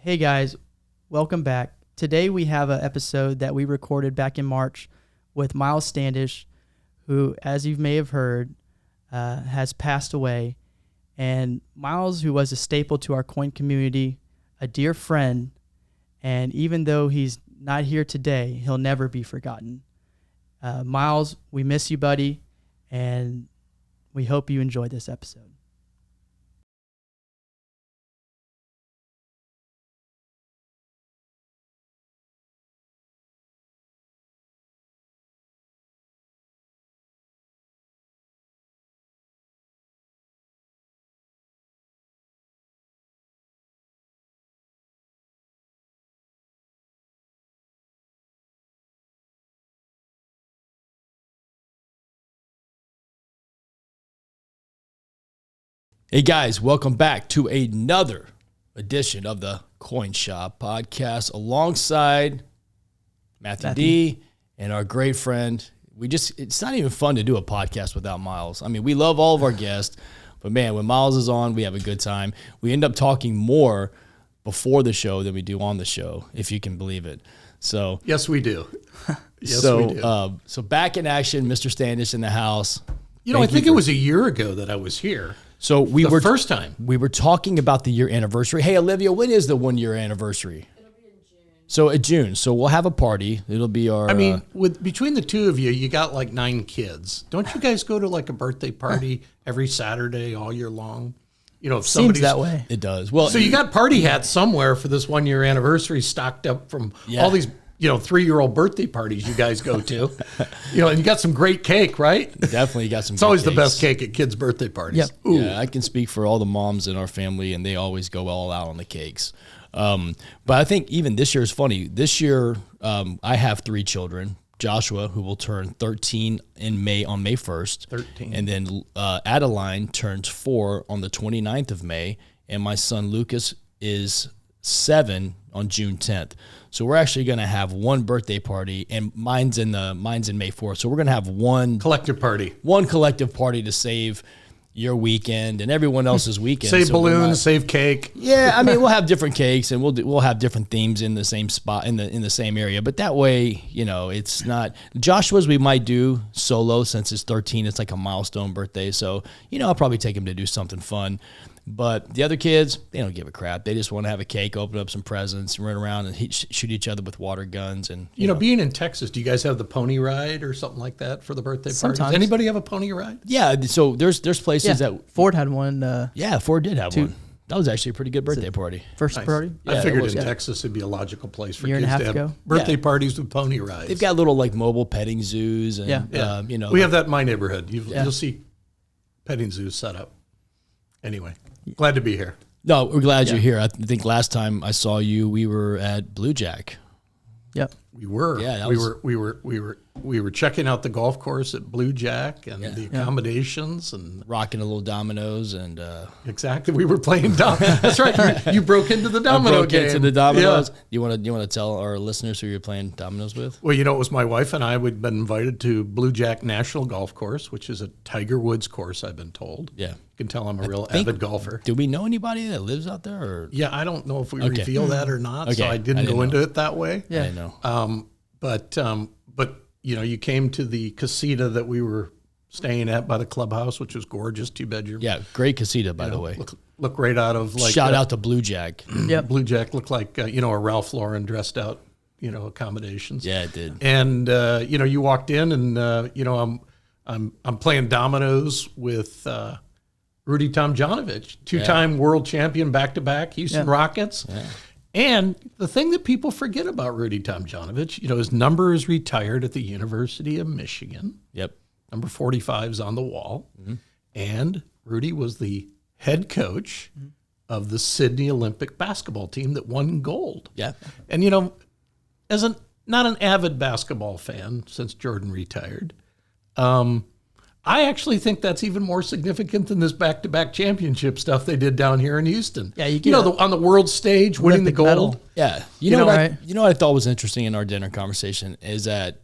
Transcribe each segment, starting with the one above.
Hey guys, welcome back. Today we have an episode that we recorded back in March with Miles Standish, who, as you may have heard, has passed away. And Miles, who was a staple to our coin community, a dear friend, and even though he's not here today, he'll never be forgotten. Miles, we miss you, buddy, and we hope you enjoyed this episode. Hey guys, welcome back to another edition of the Coin Shop podcast alongside Matthew D and our great friend. It's not even fun to do a podcast without Miles. I mean, we love all of our guests, but man, when Miles is on, we have a good time. We end up talking more before the show than we do on the show, if you can believe it. So yes, we do. We do. So back in action, Mr. Standish in the house. I think it was a year ago that I was here. So first time we were talking about the year anniversary. Hey, Olivia, when is the 1 year anniversary? It'll be in June. So in June. So we'll have a party. It'll be our. I mean, between the two of you, you got like 9 kids. Don't you guys go to like a birthday party every Saturday all year long? If Seems that way. It does. Well, so you got party hats somewhere for this 1 year anniversary stocked up from all these 3-year-old birthday parties you guys go to. And you got some great cake, right? Definitely got some. It's always the best cake at kids' birthday parties. Yep. Yeah, I can speak for all the moms in our family, and they always go all out on the cakes. But I think even this year is funny. This year, I have 3 children. Joshua, who will turn 13 on May 1st. 13. And then Adeline turns 4 on the 29th of May. And my son Lucas is 7 on June 10th. So we're actually going to have one birthday party, and mine's in May 4th. So we're going to have one collective party to save your weekend and everyone else's weekend. Save balloons, save cake. Yeah, I mean, we'll have different cakes, and we'll have different themes in the same spot in the same area. But that way, it's not Joshua's. We might do solo since it's 13. It's like a milestone birthday. So I'll probably take him to do something fun. But the other kids, they don't give a crap. They just want to have a cake, open up some presents, run around and shoot each other with water guns. And being in Texas, do you guys have the pony ride or something like that for the birthday party? Sometimes. Anybody have a pony ride? Yeah, so there's places that Ford had one. Ford did have one. That was actually a pretty good birthday party. First Nice. party. I Yeah, figured it was, in yeah. Texas it'd be a logical place for Year and kids a to half have ago. birthday parties with pony rides. They've got little like mobile petting zoos, and we have that in my neighborhood. You'll see petting zoos set up. Anyway, glad to be here. No, we're glad you're here. I think last time I saw you, we were at Blue Jack. Yep. We were. Yeah, we were checking out the golf course at Blue Jack and the accommodations and Rocking a little dominoes and exactly. We were playing That's right. You broke into the domino game. Into the dominoes. Yeah. You want to tell our listeners who you're playing dominoes with? Well, it was my wife and I. We'd been invited to Blue Jack National Golf Course, which is a Tiger Woods course. I've been told. Yeah. You can tell I'm a real avid golfer. Do we know anybody that lives out there? Or? Yeah, I don't know if we reveal that or not. Okay. So I didn't go into it that way. Yeah. I didn't know. But you came to the casita that we were staying at by the clubhouse, which was gorgeous, 2-bedroom. Yeah, great casita, by the way. Look right out of like Shout out to Blue Jack. Yep. Blue Jack looked like a Ralph Lauren dressed out accommodations. Yeah, it did. And you walked in and I'm playing dominoes with Rudy Tomjanovich, 2-time world champion back-to-back Houston Rockets. Yeah. And the thing that people forget about Rudy Tomjanovich, his number is retired at the University of Michigan. Yep. Number 45 is on the wall. Mm-hmm. And Rudy was the head coach of the Sydney Olympic basketball team that won gold. Yeah. And, as not an avid basketball fan since Jordan retired, I actually think that's even more significant than this back-to-back championship stuff they did down here in Houston. Yeah, you get on the world stage, winning the Olympic gold. medal. Yeah. You know what I thought was interesting in our dinner conversation is that,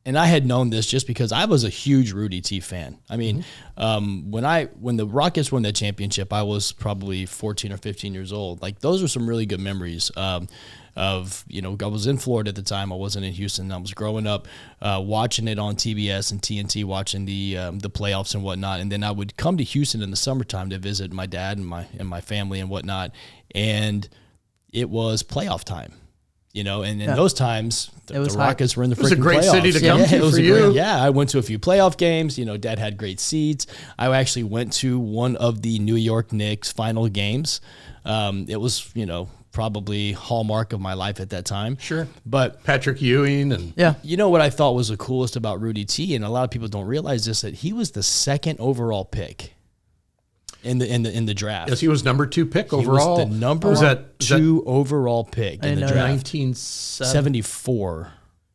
and I had known this just because I was a huge Rudy T fan. I mean, when the Rockets won that championship, I was probably 14 or 15 years old. Like, those are some really good memories of, I was in Florida at the time. I wasn't in Houston. I was growing up watching it on TBS and TNT, watching the playoffs and whatnot. And then I would come to Houston in the summertime to visit my dad and my family and whatnot. And it was playoff time. And in those times, the Rockets were in the freaking playoffs. It was a great city to come to for you. I went to a few playoff games. Dad had great seats. I actually went to one of the New York Knicks final games. It was, probably hallmark of my life at that time. Sure. But Patrick Ewing and what I thought was the coolest about Rudy T, and a lot of people don't realize this, that he was the second overall pick in the draft. Yes, he was number 2 pick overall. He was the number 2 overall pick in the draft. 1974.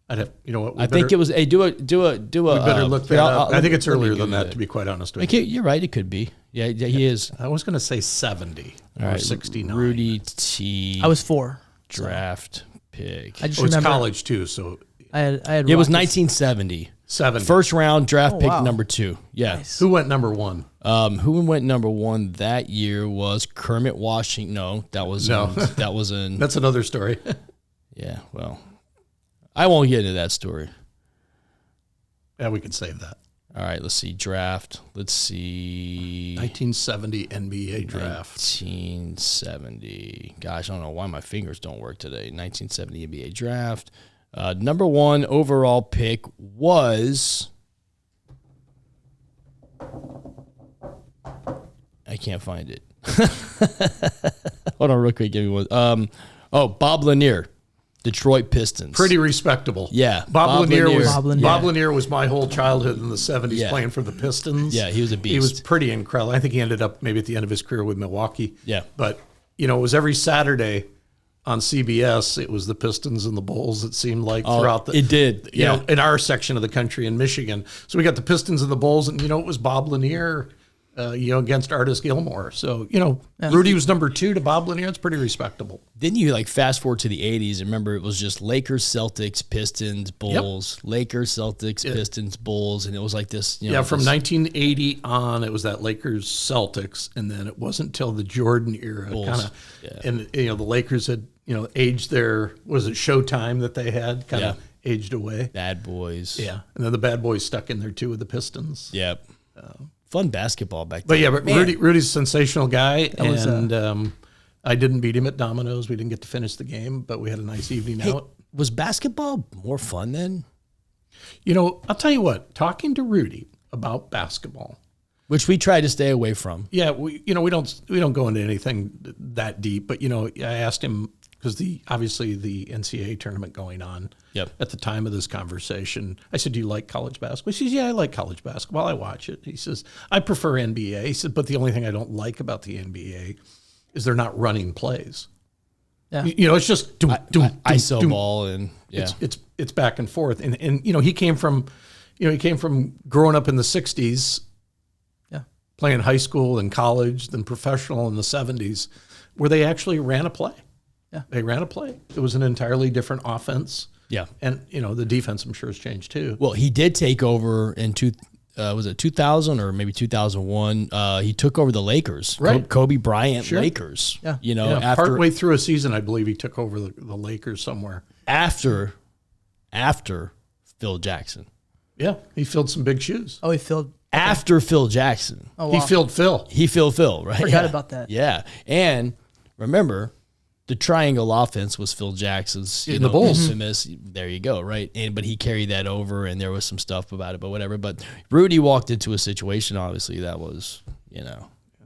I'd have, what? I think it was. Hey, do a. We better look that up. I think it's earlier than that, to be quite honest with you. You're right. It could be. Yeah, he is. I was going to say 70 or 69. Rudy T. I was 4. Draft pick. I just remember. It's college too, so I had. It was 1970. 70. First round draft pick number 2. Yeah. Nice. Who went number 1? Who went number 1 that year was Kermit Washington. No, that was that was in. That's another story. Yeah. Well, I won't get into that story. Yeah, we can save that. All right, let's see. Draft. Let's see. 1970 NBA draft. 1970. Gosh, I don't know why my fingers don't work today. 1970 NBA draft. Number 1 overall pick was. I can't find it. Hold on real quick. Give me one. Bob Lanier. Detroit Pistons. Pretty respectable. Yeah. Bob Lanier was my whole childhood in the 70s playing for the Pistons. Yeah, he was a beast. He was pretty incredible. I think he ended up maybe at the end of his career with Milwaukee. Yeah. But, it was every Saturday on CBS. It was the Pistons and the Bulls, it seemed like, throughout the... It did. In our section of the country in Michigan. So we got the Pistons and the Bulls, and, it was Bob Lanier... against Artis Gilmore. So, Rudy was number 2 to Bob Lanier. It's pretty respectable. Then you fast forward to the 80s. And remember, it was just Lakers, Celtics, Pistons, Bulls. Yep. Lakers, Celtics, Pistons, Bulls. And it was like this. From 1980 on, it was that Lakers, Celtics. And then it wasn't until the Jordan era kind of. Yeah. And, the Lakers had, aged their, was it Showtime that they had kind of aged away? Bad Boys. Yeah. And then the Bad Boys stuck in there too with the Pistons. Yep. Fun basketball back then. But Rudy's a sensational guy, and I didn't beat him at dominoes. We didn't get to finish the game, but we had a nice evening out. Was basketball more fun then? I'll tell you what, talking to Rudy about basketball, which we try to stay away from. Yeah, we don't go into anything that deep, but I asked him because obviously the NCAA tournament going on at the time of this conversation. I said, "Do you like college basketball?" He says, "Yeah, I like college basketball. I watch it." He says, "I prefer NBA." He said, "But the only thing I don't like about the NBA is they're not running plays. Yeah. It's just ISO ball and it's back and forth." And he came from growing up in the 60s, playing high school and college, then professional in the 70s, where they actually ran a play. Yeah, they ran a play. It was an entirely different offense. Yeah, and the defense, I'm sure, has changed too. Well, he did take over in 2000 or maybe 2001? He took over the Lakers, right? Kobe Bryant Lakers. Yeah, after partway through a season, I believe he took over the Lakers somewhere after Phil Jackson. Yeah, he filled some big shoes. Oh, he filled after Phil Jackson. Oh, wow. He filled Phil, right? Forgot about that. Yeah, and remember. The triangle offense was Phil Jackson's in the Bulls. Infamous. There you go, right? But he carried that over, and there was some stuff about it, but whatever. But Rudy walked into a situation, obviously, that was,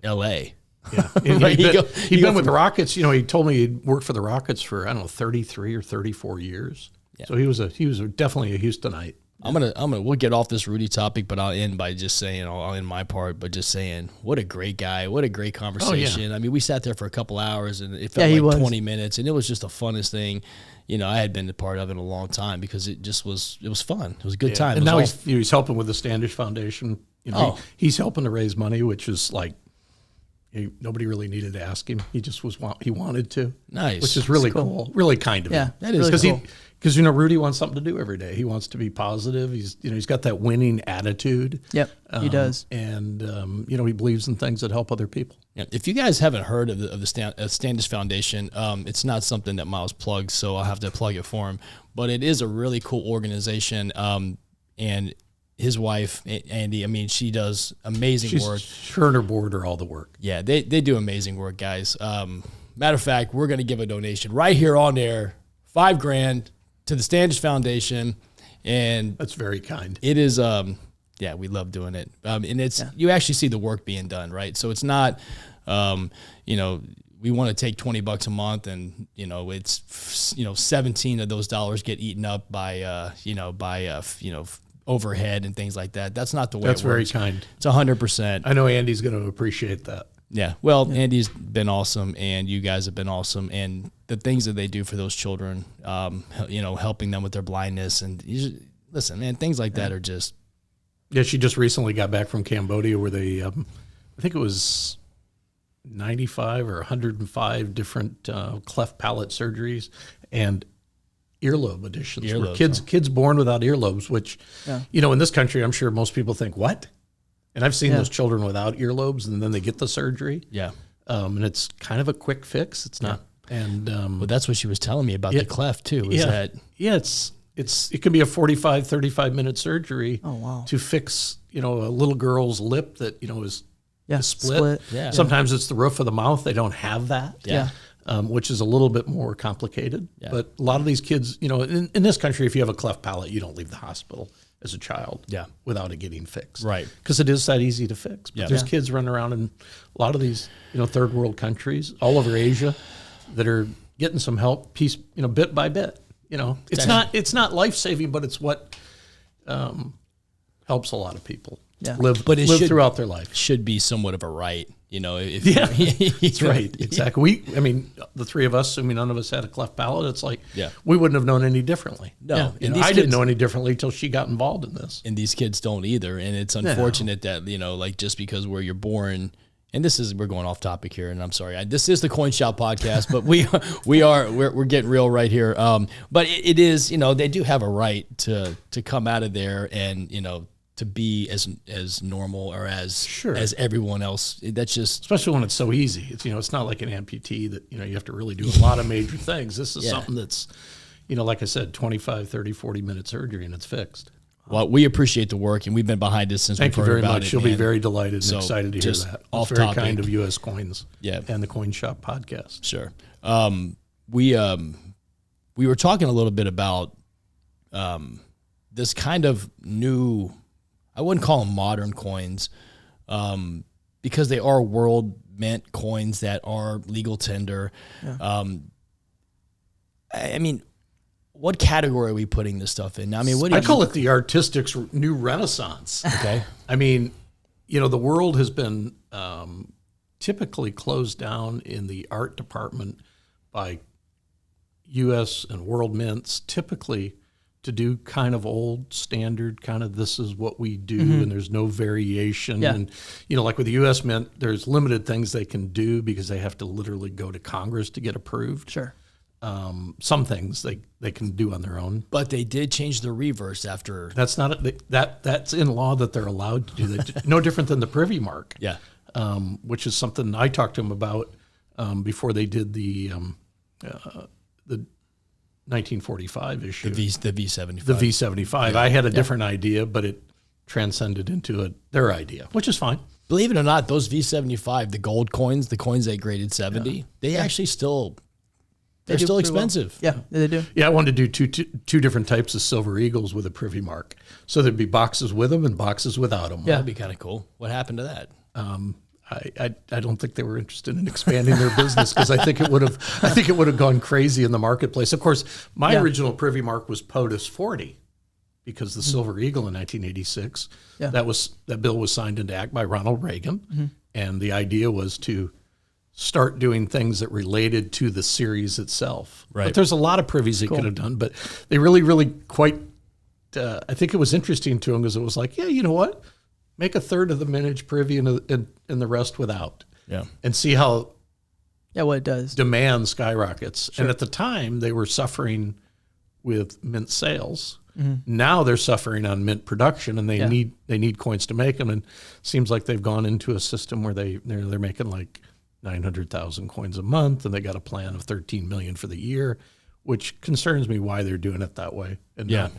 L.A. Yeah, he'd been with the Rockets. He told me he'd worked for the Rockets for 33 or 34 years. Yeah. So he was definitely a Houstonite. We'll get off this Rudy topic, but I'll end by just saying, I'll end my part, but just saying, what a great guy, what a great conversation. Oh, yeah. I mean, we sat there for a couple hours and it felt like 20 minutes, and it was just the funnest thing. I had been a part of it a long time because it was fun. It was a good time. And now he's helping with the Standish Foundation. He's helping to raise money, which is like, Nobody really needed to ask him. He just he wanted to. Nice. Which is really cool. Really kind of him. That is really cool. Because Rudy wants something to do every day. He wants to be positive. He's got that winning attitude. Yep, he does. And he believes in things that help other people. Yeah. If you guys haven't heard of the Standish Foundation, it's not something that Miles plugs, so I'll have to plug it for him. But it is a really cool organization. And his wife, Andy, I mean, she does amazing work. Her and her board are all the work. Yeah, they do amazing work, guys. Matter of fact, we're going to give a donation right here on air, $5,000 to the Standish Foundation. And that's very kind. It is, we love doing it. And it's, you actually see the work being done, right? So it's not, we want to take $20 a month and, it's, 17 of those dollars get eaten up by overhead and things like that. That's not the way That's it works. very kind. It's 100%. I know Andy's going to appreciate that. Yeah. Well, Andy's been awesome and you guys have been awesome. And the things that they do for those children, helping them with their blindness and listen, man, things like that are just. Yeah. She just recently got back from Cambodia where they, I think it was 95 or 105 different cleft palate surgeries and earlobe additions. Where kids born without earlobes, which, in this country, I'm sure most people think, what? And I've seen those children without earlobes and then they get the surgery. Yeah. And it's kind of a quick fix. It's not. And, but that's what she was telling me about the cleft too. It can be a 45, 35 minute surgery to fix, a little girl's lip that, is split. Yeah. Sometimes it's the roof of the mouth. They don't have that. Yeah. Which is a little bit more complicated. Yeah. But a lot of these kids, in this country, if you have a cleft palate, you don't leave the hospital as a child without it getting fixed. Right. Because it is that easy to fix. But there's kids running around in a lot of these, third world countries, all over Asia, that are getting some help bit by bit. It's not life-saving, but it's what helps a lot lot of people live throughout their life. Should be somewhat of a right. That's right. Exactly. The three of us, none of us had a cleft palate. It's like, we wouldn't have known any differently. No. And I didn't know any differently until she got involved in this. And these kids don't either. And it's unfortunate that, just because where you're born, and we're going off topic here, and I'm sorry. This is the Coin Shop podcast, but we're getting real right here. But it is, they do have a right to come out of there and, to be as normal or as everyone else. That's just, especially when it's so easy. It's it's not like an amputee that you have to really do a lot of major things. This is something that's like I said, 25, 30, 40 minute surgery and it's fixed. Well, we appreciate the work and we've been behind this since Thank we've you heard very about much. it. She'll be very delighted and excited to hear that. Off very topic. kind of US Coins and the Coin Shop podcast. Sure. We were talking a little bit about this kind of new, I wouldn't call them modern coins, because they are world mint coins that are legal tender. Yeah. What category are we putting this stuff in? I call it the artistic's new renaissance. Okay. The world has been typically closed down in the art department by U.S. and world mints, typically to do kind of old standard, kind of this is what we do, and there's no variation. Yeah. And, like with the U.S. Mint, there's limited things they can do because they have to literally go to Congress to get approved. Sure. Some things they can do on their own. But they did change the reverse after. That's not that's in law that they're allowed to do that. No different than the privy mark. Yeah. Which is something I talked to them about before they did the 1945 issue. The V75. The V75. Yeah. I had a different idea, but it transcended into their idea, which is fine. Believe it or not, those V75, the gold coins, the coins they graded 70, they actually still, they're still expensive. Well. Yeah, they do. Yeah, I wanted to do two different types of silver eagles with a privy mark. So there'd be boxes with them and boxes without them. Yeah, that'd be kind of cool. What happened to that? I don't think they were interested in expanding their business because I think it would have gone crazy in the marketplace. Of course, my original privy mark was POTUS 40 because the Silver Eagle in 1986, that bill was signed into act by Ronald Reagan, and the idea was to start doing things that related to the series itself. Right. But there's a lot of privies they could have done, but they really quite. I think it was interesting to them because it was like, yeah, you know what? Make a third of the mintage privy and the rest without. and see how what it does. demand skyrockets. Sure. And at the time, they were suffering with mint sales. Mm-hmm. Now they're suffering on mint production, and they need coins to make them. And it seems like they've gone into a system where they're making like 900,000 coins a month, and they got a plan of 13 million for the year, which concerns me why they're doing it that way. And not,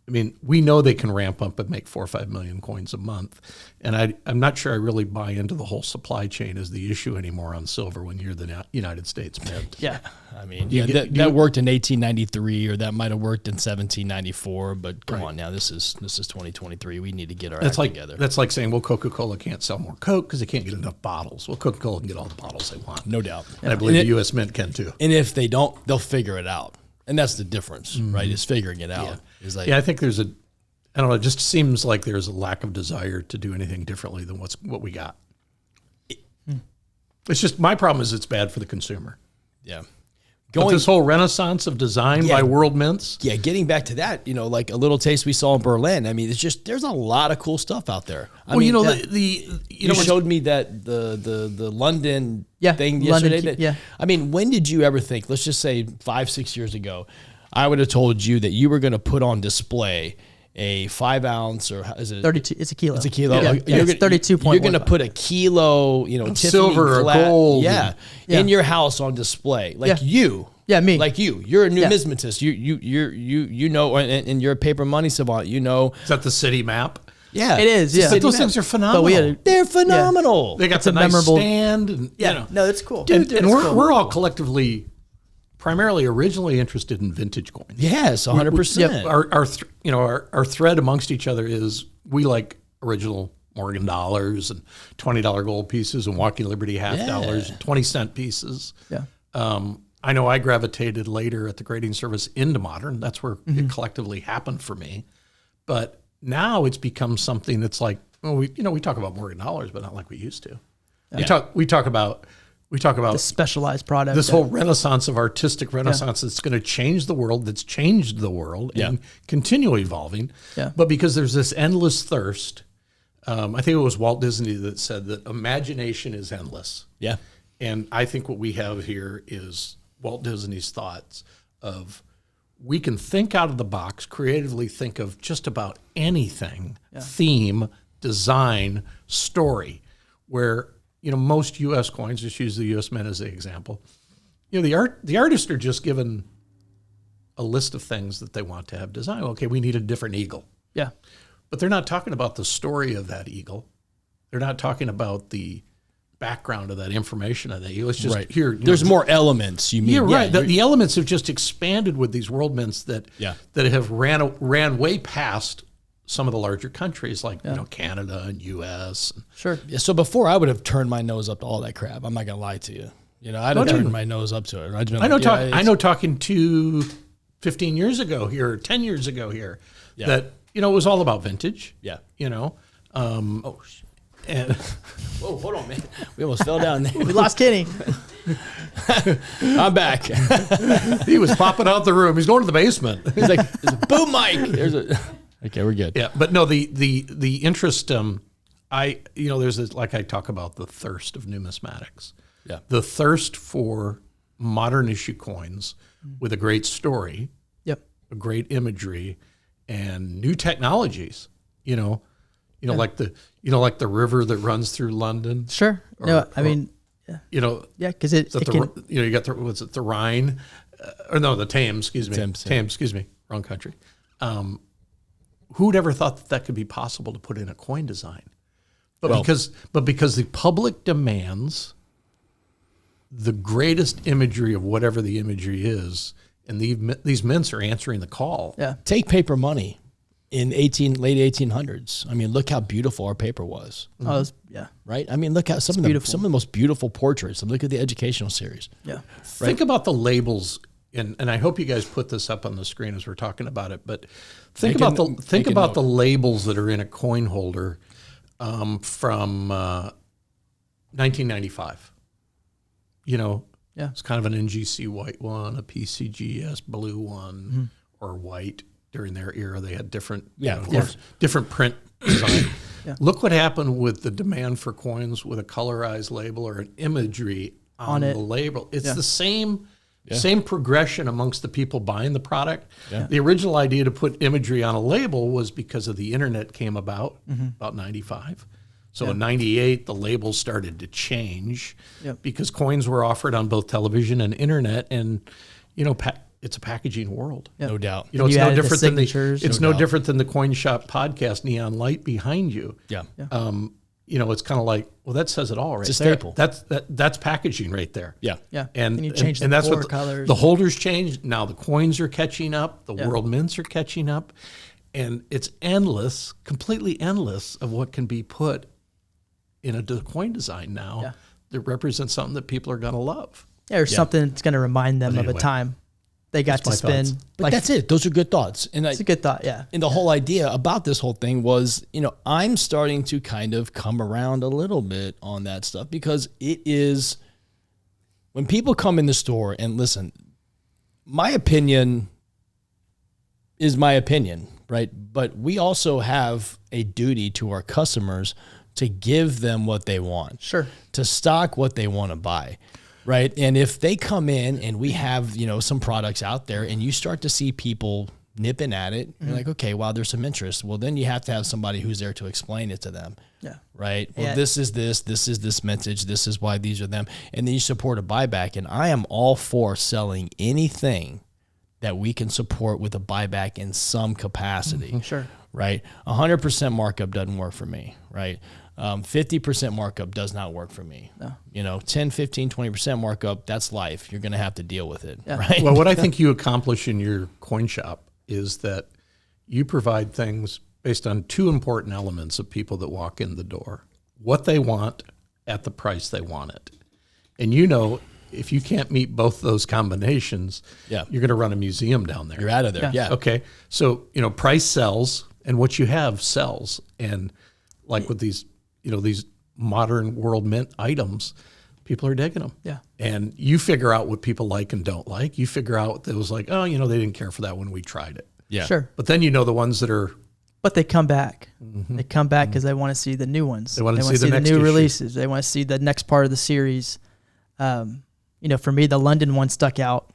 I mean, we know they can ramp up and make 4 or 5 million coins a month. And I'm not sure I really buy into the whole supply chain as the issue anymore on silver when you're the United States Mint. Yeah. I mean, that worked in 1893, or that might have worked in 1794, but come on now, this is 2023. We need to get our act together. That's like saying, well, Coca-Cola can't sell more Coke because they can't get enough bottles. Well, Coca-Cola can get all the bottles they want. No doubt. And I believe the U.S. Mint can too. And if they don't, they'll figure it out. And that's the difference, right? Is figuring it out. Is like, I think there's I don't know, it just seems like there's a lack of desire to do anything differently than what we got. It's just, my problem is it's bad for the consumer. Yeah. But this whole renaissance of design by world mints. Yeah, getting back to that, like a little taste we saw in Berlin. I mean, it's just, there's a lot of cool stuff out there. I mean, you showed me that the London thing yesterday. I mean, when did you ever think, let's just say 5-6 years ago, I would have told you that you were going to put on display a 5 ounce, or is it 32? It's a kilo. It's a kilo. Yeah, it's 32.1. You're going to put a kilo, Tiffany silver or gold, in your house on display, like you. Yeah, me. Like you. You're a numismatist. You know, and you're a paper money savant. You know. Is that the city map? Yeah, it is. Yeah, but those things are phenomenal. They're phenomenal. They got the nice stand. And, no, it's cool. Dude, and we're all collectively, primarily originally interested in vintage coins. Yes, 100%. Our thread amongst each other is we like original Morgan dollars and $20 gold pieces and Walking Liberty $half and 20-cent pieces. Yeah. I know I gravitated later at the grading service into modern. That's where it collectively happened for me. But now it's become something that's like, well, we talk about Morgan dollars, but not like we used to. Yeah. We talk about the specialized product. This whole renaissance of artistic renaissance that's going to change the world, that's changed the world and continue evolving. Yeah. But because there's this endless thirst, I think it was Walt Disney that said that imagination is endless. Yeah. And I think what we have here is Walt Disney's thoughts of, we can think out of the box, creatively think of just about anything, theme, design, story, where most U.S. coins, just use the U.S. Mint as the example, the artists are just given a list of things that they want to have designed. Okay, we need a different eagle. Yeah. But they're not talking about the story of that eagle. They're not talking about the background of that information of that eagle. It's just here. There's more elements, you mean. Yeah, right. The elements have just expanded with these world mints that have ran way past some of the larger countries like Canada and U.S. Sure. Yeah, so before I would have turned my nose up to all that crap. I'm not gonna lie to you. I'd have turned my nose up to it. I know talking to 15 years ago here, or 10 years ago here, that it was all about vintage. Yeah. Oh shit. And whoa, hold on, man. We almost fell down there. We lost Kenny. I'm back. He was popping out the room. He's going to the basement. He's like, there's a boom mic. Okay, we're good. Yeah, but no, the interest, there's this, like I talk about the thirst of numismatics. Yeah. The thirst for modern issue coins with a great story, a great imagery, and new technologies. Like the river that runs through London. Sure. Because it can. You got the Rhine, or no, the Thames. Excuse me. Thames. Excuse me. Wrong country. Who'd ever thought that could be possible to put in a coin design? But because the public demands the greatest imagery of whatever the imagery is, and these mints are answering the call. Yeah. Take paper money in late 1800s. I mean, look how beautiful our paper was. Right? I mean, look at some of the most beautiful portraits. Look at the educational series. Yeah. Right? Think about the labels, and I hope you guys put this up on the screen as we're talking about it, but think about the labels that are in a coin holder from 1995. It's kind of an NGC white one, a PCGS blue one, or white. During their era, they had different, different print design. Look what happened with the demand for coins with a colorized label or an imagery on the label. It's the same progression amongst the people buying the product. Yeah. The original idea to put imagery on a label was because of the internet came about 95. So in 98, the labels started to change because coins were offered on both television and internet, and it's a packaging world, no doubt. It's no different than no different than the Coin Shop podcast neon light behind you. Yeah. It's kind of like, well, that says it all, right? It's a staple. That's packaging right there. Yeah. And you change the core colors. The holders changed. Now the coins are catching up. The world mints are catching up, and it's endless, completely endless of what can be put in a coin design now that represents something that people are going to love. Yeah, or something that's going to remind them of a time they got to spend. Thoughts. But that's it. Those are good thoughts. And it's a good thought, yeah. And the whole idea about this whole thing was, I'm starting to kind of come around a little bit on that stuff, because it is, when people come in the store and listen, my opinion is my opinion, right? But we also have a duty to our customers to give them what they want. Sure. To stock what they want to buy. Right. And if they come in and we have, some products out there and you start to see people nipping at it, you're like, okay, wow, there's some interest. Well, then you have to have somebody who's there to explain it to them. Yeah. Right. Well, this is this message. This is why these are them. And then you support a buyback. And I am all for selling anything that we can support with a buyback in some capacity. Sure. Right. 100% markup doesn't work for me. Right. 50% markup does not work for me. No. 10, 15, 20% markup, that's life. You're going to have to deal with it. Yeah. Right. Well, what I think you accomplish in your coin shop is that you provide things based on two important elements of people that walk in the door: what they want at the price they want it. And if you can't meet both those combinations, you're going to run a museum down there. You're out of there. Yeah. Okay. So, price sells, and what you have sells. And like with these modern world mint items, people are digging them. Yeah. And you figure out what people like and don't like. You figure out that it was like, they didn't care for that when we tried it. Yeah. Sure. But then the ones that are... But they come back. They come back because they want to see the new ones. They want to see the next new issue. releases. They want to see the next part of the series. For me, the London one stuck out,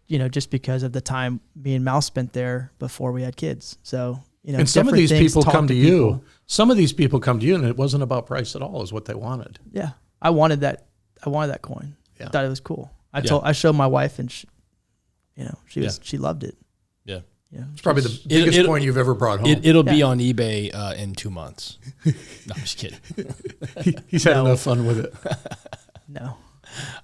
just because of the time me and Mal spent there before we had kids. So... and some of these people come to you. Some of these people come to you, and it wasn't about price at all. Is what they wanted. Yeah, I wanted that. I wanted that coin. Yeah. I thought it was cool. I showed my wife, and she loved it. Yeah, it's probably the biggest coin you've ever brought home. It'll be on eBay in 2 months. No, I'm just kidding. He's had enough fun with it. No,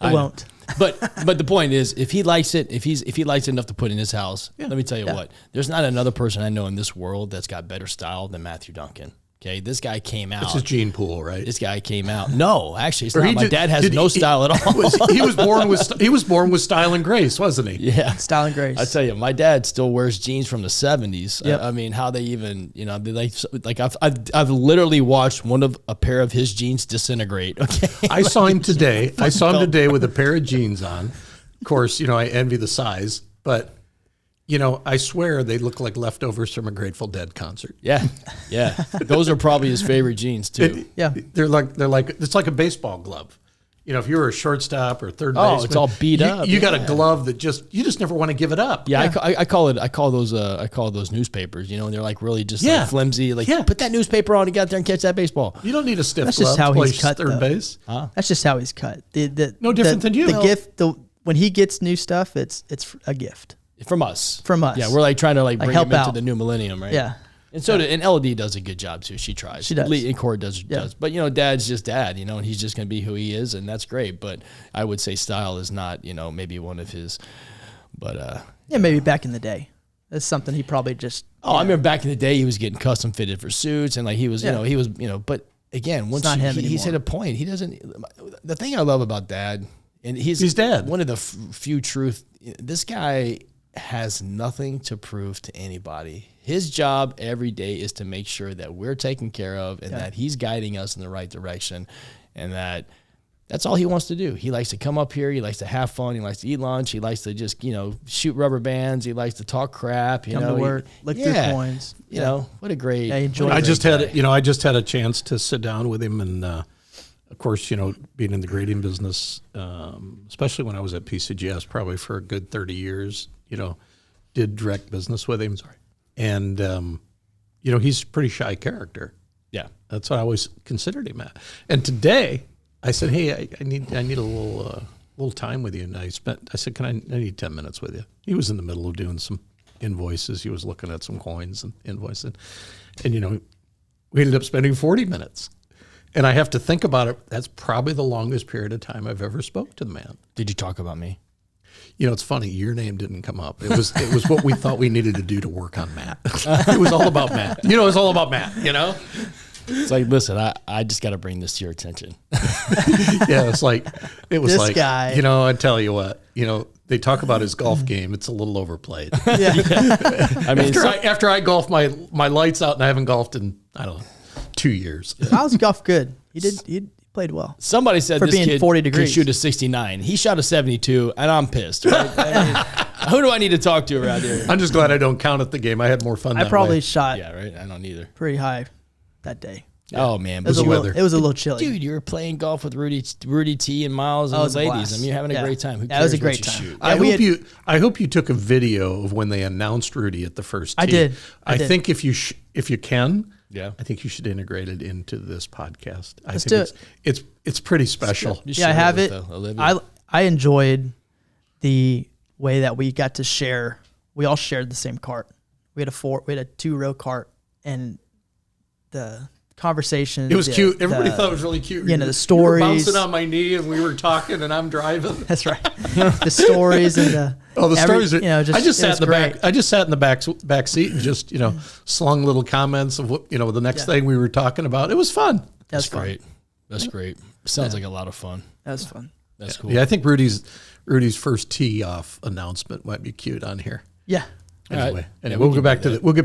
I won't. But the point is, if he likes it, if he likes it enough to put in his house, let me tell you what, there's not another person I know in this world that's got better style than Matthew Duncan. Okay, this guy came out. It's his gene pool, right? This guy came out. No, actually, it's not. My dad has no style at all. He was born with style and grace, wasn't he? Yeah, style and grace. I tell you, my dad still wears jeans from the 70s. Yep. I mean, how they even, I've literally watched a pair of his jeans disintegrate. Okay, I saw him today. I saw him today with a pair of jeans on. Of course, I envy the size, but. I swear they look like leftovers from a Grateful Dead concert. Yeah. Those are probably his favorite jeans too. They're like it's like a baseball glove. If you were a shortstop or third baseman, it's all beat up. You got a glove that you just never want to give it up. Yeah, I call those newspapers. And they're like really just like flimsy. Like put that newspaper on and get out there and catch that baseball. You don't need a stiff glove. That's just how he's cut. Third base. That's just how he's cut. No different than you. The gift. When he gets new stuff, it's a gift. From us. Yeah, we're trying to bring him into the new millennium, right? Yeah. And so and LD does a good job too. She tries. She does. And Cord does. But Dad's just Dad, and he's just going to be who he is, and that's great. But I would say style is not, maybe one of his. But maybe back in the day, that's something he probably just. Oh, I remember back in the day he was getting custom fitted for suits, and he was, he was, But again, once he's hit a point, he doesn't. The thing I love about Dad, and he's Dad. One of the few truth. This guy has nothing to prove to anybody. His job every day is to make sure that we're taken care of and that he's guiding us in the right direction, and that That's all he wants to do. He likes to come up here. He likes to have fun. He likes to eat lunch. He likes to just, shoot rubber bands. He likes to talk crap. Come to work, look through coins. You know, what a great. Yeah, enjoy. I just had a chance to sit down with him, and of course, being in the grading business, especially when I was at PCGS, probably for a good 30 years, did direct business with him. And he's a pretty shy character. Yeah, that's what I always considered him at. And today, I said, "Hey, I need a little time with you." And I said, I need 10 minutes with you. He was in the middle of doing some invoices. He was looking at some coins and invoicing, and we ended up spending 40 minutes. And I have to think about it. That's probably the longest period of time I've ever spoke to the man. Did you talk about me? It's funny. Your name didn't come up. It was what we thought we needed to do to work on Matt. It was all about Matt. It was all about Matt. It's like, listen, I just got to bring this to your attention. Yeah, it was this like, guy. I tell you what, they talk about his golf game. It's a little overplayed. Yeah. I mean, after I golf my lights out, and I haven't golfed in, I don't know, 2 years. Miles golfed good. He played well. Somebody said For this being kid 40 could degrees. shoot a 69. He shot a 72, and I'm pissed. Right? I mean, who do I need to talk to around here? I'm just glad I don't count at the game. I had more fun. I that probably way. shot Yeah, right. I don't either. pretty high that day. Oh man, It was, but it was a little chilly. dude, you were playing golf with Rudy T and Miles and Oh, it was the a ladies. blast. I mean, you're having a great time. Who Yeah, it was cares a great what you time. shoot? Yeah, I hope you took a video of when they announced Rudy at the first tee. I did. I think if you can, Yeah. I think you should integrate it into this podcast. Let's I think do it's pretty special. Just Yeah, I share have with, it. Olivia. I enjoyed the way that we got to share. We all shared the same cart. We had a 2-row cart, and the conversation. It was cute. Everybody thought it was really cute. The stories. You were bouncing on my knee, and we were talking, and I'm driving. That's right. The stories and the stories. I just sat in the back. I just sat in the back seat and just slung little comments of what the next thing we were talking about. It was fun. That's fun. Great. That's great. Sounds like a lot of fun. That was fun. That's cool. Yeah, I think Rudy's first tee off announcement might be cute on here. Yeah. Anyway, Yeah, we'll get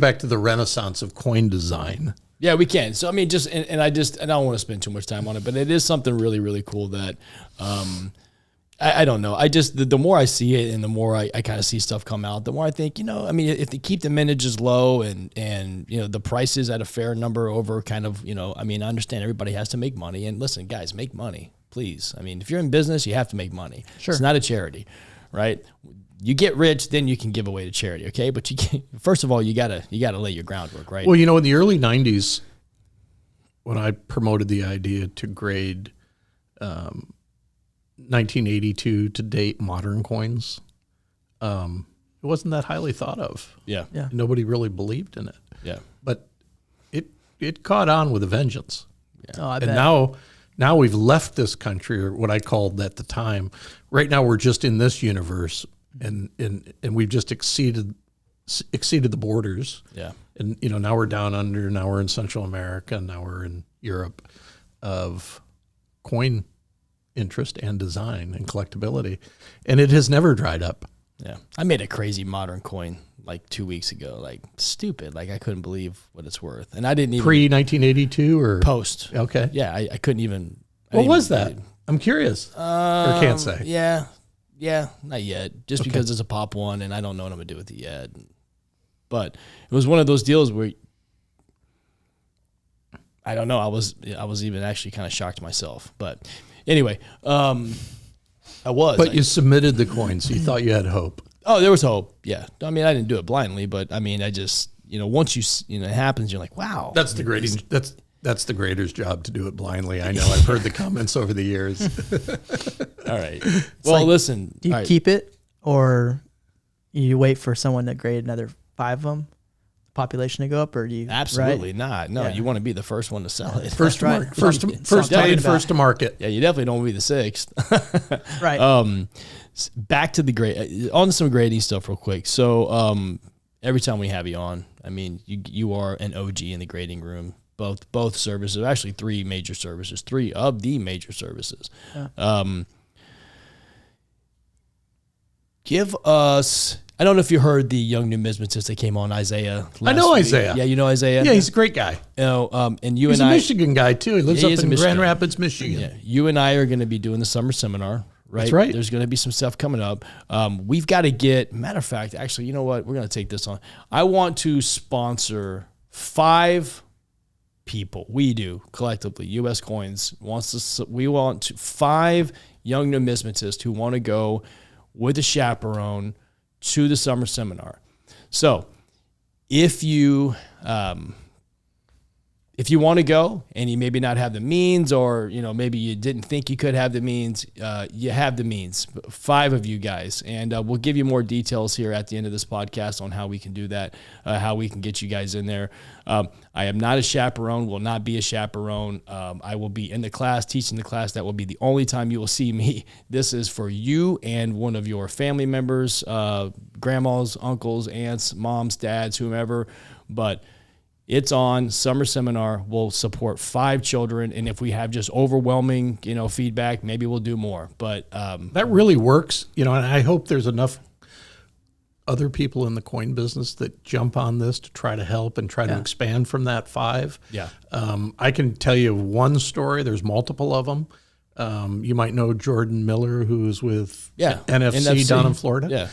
back to the renaissance of coin design. Yeah, we can. So I mean, I don't want to spend too much time on it, but it is something really, really cool that I don't know. I just the more I see it and the more I kind of see stuff come out, the more I think, I mean, if they keep the mintages low and the prices at a fair number over kind of, I mean, I understand everybody has to make money, and listen, guys, make money, please. I mean, if you're in business, you have to make money. Sure. It's not a charity, right? You get rich, then you can give away to charity, okay? But first of all, you gotta lay your groundwork, right? Well, in the early 90s, when I promoted the idea to grade 1982 to date modern coins, it wasn't that highly thought of. Yeah. Yeah. Nobody really believed in it. Yeah. But it caught on with a vengeance. Oh, I And bet. now we've left this country, or what I called at the time. Right now we're just in this universe, and we've just exceeded the borders. Yeah. And now we're down under, now we're in Central America, now we're in Europe, of coin interest and design and collectability. And it has never dried up. Yeah. I made a crazy modern coin like 2 weeks ago, like stupid. Like I couldn't believe what it's worth. And I didn't even Pre-1982 or post. Okay. Yeah. I couldn't even. What was that? I'm curious. Or can't say. Yeah. Yeah. Not yet. Just because it's a pop one and I don't know what I'm going to do with it yet. But it was one of those deals where I don't know. I was even actually kind of shocked myself. But anyway, I was. But you submitted the coin, so you thought you had hope. Oh, there was hope. Yeah. I mean, I didn't do it blindly, but I mean, I just, once it happens, you're like, wow. That's the grading. That's the grader's job, to do it blindly. I know. I've heard the comments over the years. All right. Well, listen. Do you keep it, or you wait for someone to grade another 5 of them, population to go up, or do you? Absolutely not. No, Yeah. you want to be the first one to sell it. First to right. market. First talking first to market. Yeah, you definitely don't want to be the sixth. Right. Back to the grade, on some grading stuff real quick. So every time we have you on, I mean, you are an OG in the grading room. Both services, actually 3 major services, 3 of the major services. Yeah. Give us I don't know if you heard the young numismatist that came on, Isaiah. I know week. Isaiah. Yeah, you know Isaiah? Yeah, he's a great guy. And you He's and a I. Michigan guy, too. He lives Yeah, up in Grand Rapids, Michigan. Yeah, you and I are going to be doing the summer seminar, right? That's right. There's going to be some stuff coming up. We've got to get, matter of fact, actually, you know what? We're going to take this on. I want to sponsor 5 people. We do collectively. U.S. Coins wants to. We want 5 young numismatists who want to go with a chaperone to the summer seminar. So, if you want to go and you maybe not have the means, or maybe you didn't think you could have the means, you have the means. 5 of you guys, and we'll give you more details here at the end of this podcast on how we can do that, how we can get you guys in there. I am not a chaperone, will not be a chaperone. I will be in the class, teaching the class. That will be the only time you will see me. This is for you and one of your family members, grandmas, uncles, aunts, moms, dads, whomever. But it's on summer seminar. We'll support 5 children, and if we have just overwhelming, feedback, maybe we'll do more. But that really works, and I hope there's enough other people in the coin business that jump on this to try to help and try to expand from that 5. Yeah. I can tell you one story. There's multiple of them. You might know Jordan Miller, who's with NFC down in Florida.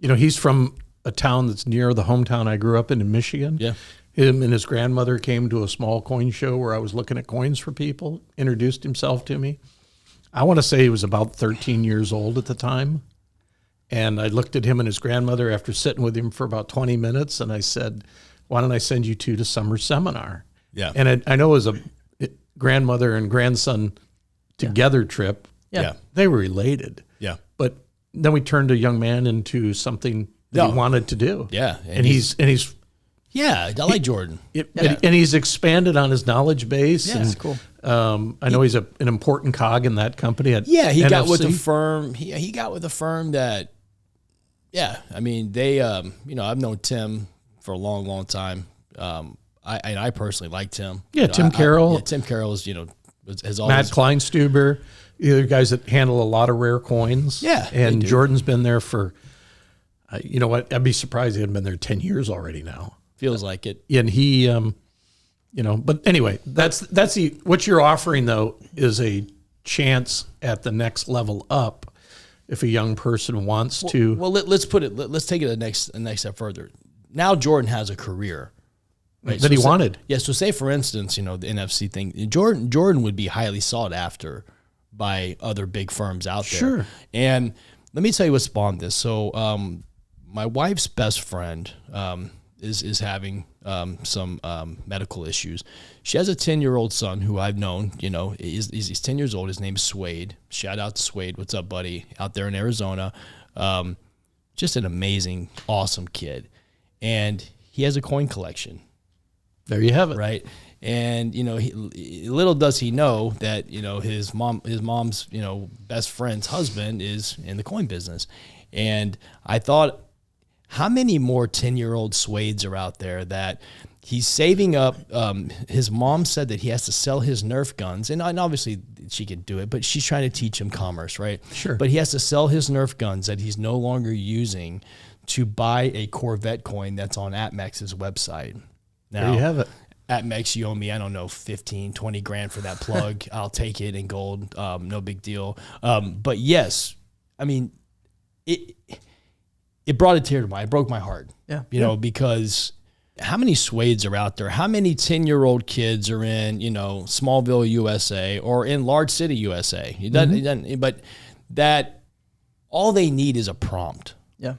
Yeah. He's from a town that's near the hometown I grew up in Michigan. Yeah. Him and his grandmother came to a small coin show where I was looking at coins for people, introduced himself to me. I want to say he was about 13 years old at the time. And I looked at him and his grandmother after sitting with him for about 20 minutes, and I said, why don't I send you 2 to summer seminar? Yeah. And I know it was a grandmother and grandson together trip. Yeah. They were related. Yeah. But then we turned a young man into something that he wanted to do. Yeah. And he's yeah, I like Jordan. And he's expanded on his knowledge base. Yeah, and, that's cool. I know he's an important cog in that company. At he NFC. got with a firm. He got with a firm that, I mean, they, I've known Tim for a long, long time. I personally like Tim. Yeah, Tim Carroll. Tim Carroll is, has always. Matt Kleinstuber, the guys that handle a lot of rare coins. Yeah. And Jordan's been there for, you know what, I'd be surprised he hadn't been there 10 years already now. Feels like it. And he, but anyway, that's what you're offering though is a chance at the next level up. If a young person wants to, let's take it the next step further. Now Jordan has a career, right? That he wanted. Yeah. So say for instance, the NFC thing, Jordan would be highly sought after by other big firms out there. Sure. And let me tell you what spawned this. So, my wife's best friend, is having some medical issues. She has a 10-year-old son who I've known, he's 10 years old. His name's Swade. Shout out to Swade. What's up, buddy? Out there in Arizona. Just an amazing, awesome kid. And he has a coin collection. There you have it. Right. And, little does he know that, his mom's, best friend's husband is in the coin business. And I thought, how many more 10-year-old Swades are out there that he's saving up? His mom said that he has to sell his Nerf guns, and obviously she could do it, but she's trying to teach him commerce, right? Sure. But he has to sell his Nerf guns that he's no longer using to buy a Corvette coin that's on APMEX's website. Now, there you have it. APMEX, you owe me, I don't know, 15, 20 grand for that plug. I'll take it in gold. No big deal. But yes, I mean, it brought a tear to my eye. It broke my heart. Yeah. Because how many Swades are out there? How many 10-year-old kids are in, Smallville, USA, or in Large City, USA? But that all they need is a prompt. Yeah.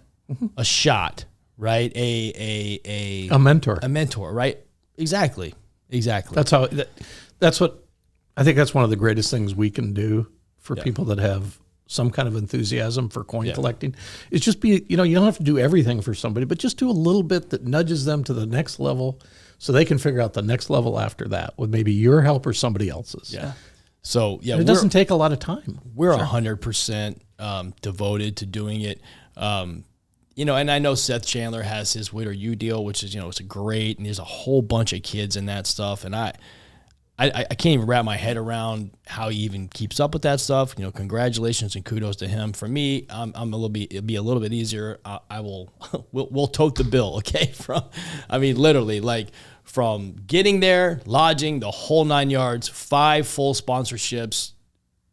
A shot, right? A mentor. A mentor, right? Exactly. That's what I think that's one of the greatest things we can do for people that have some kind of enthusiasm for coin collecting. It's just you don't have to do everything for somebody, but just do a little bit that nudges them to the next level so they can figure out the next level after that with maybe your help or somebody else's. Yeah. So, and it doesn't take a lot of time. We're 100% devoted to doing it. And I know Seth Chandler has his What Are You deal, which is, it's a great, and there's a whole bunch of kids in that stuff. And I can't even wrap my head around how he even keeps up with that stuff. You know, congratulations and kudos to him. For me, it'll be a little bit easier. We'll tote the bill, okay? Literally, like from getting there, lodging, the whole 9 yards, 5 full sponsorships,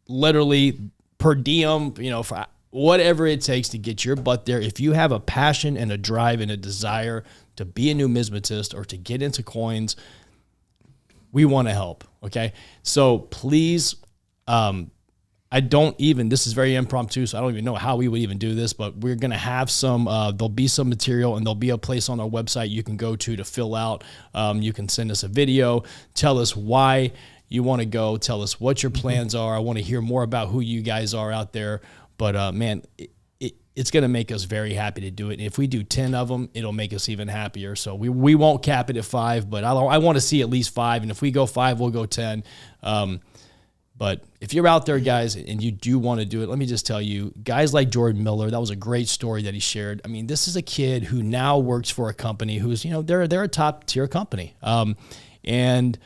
literally per diem, you know, for whatever it takes to get your butt there. If you have a passion and a drive and a desire to be a numismatist or to get into coins, we want to help, okay? So please, this is very impromptu, so I don't even know how we would even do this, but we're going to have there'll be some material and there'll be a place on our website you can go to fill out. You can send us a video, tell us why you want to go, tell us what your plans are. I want to hear more about who you guys are out there. But man, it's going to make us very happy to do it. And if we do 10 of them, it'll make us even happier. So we won't cap it at 5, but I want to see at least 5. And if we go 5, we'll go 10. But if you're out there, guys, and you do want to do it, let me just tell you, guys like Jordan Miller, that was a great story that he shared. I mean, this is a kid who now works for a company who's, you know, they're a top tier company. And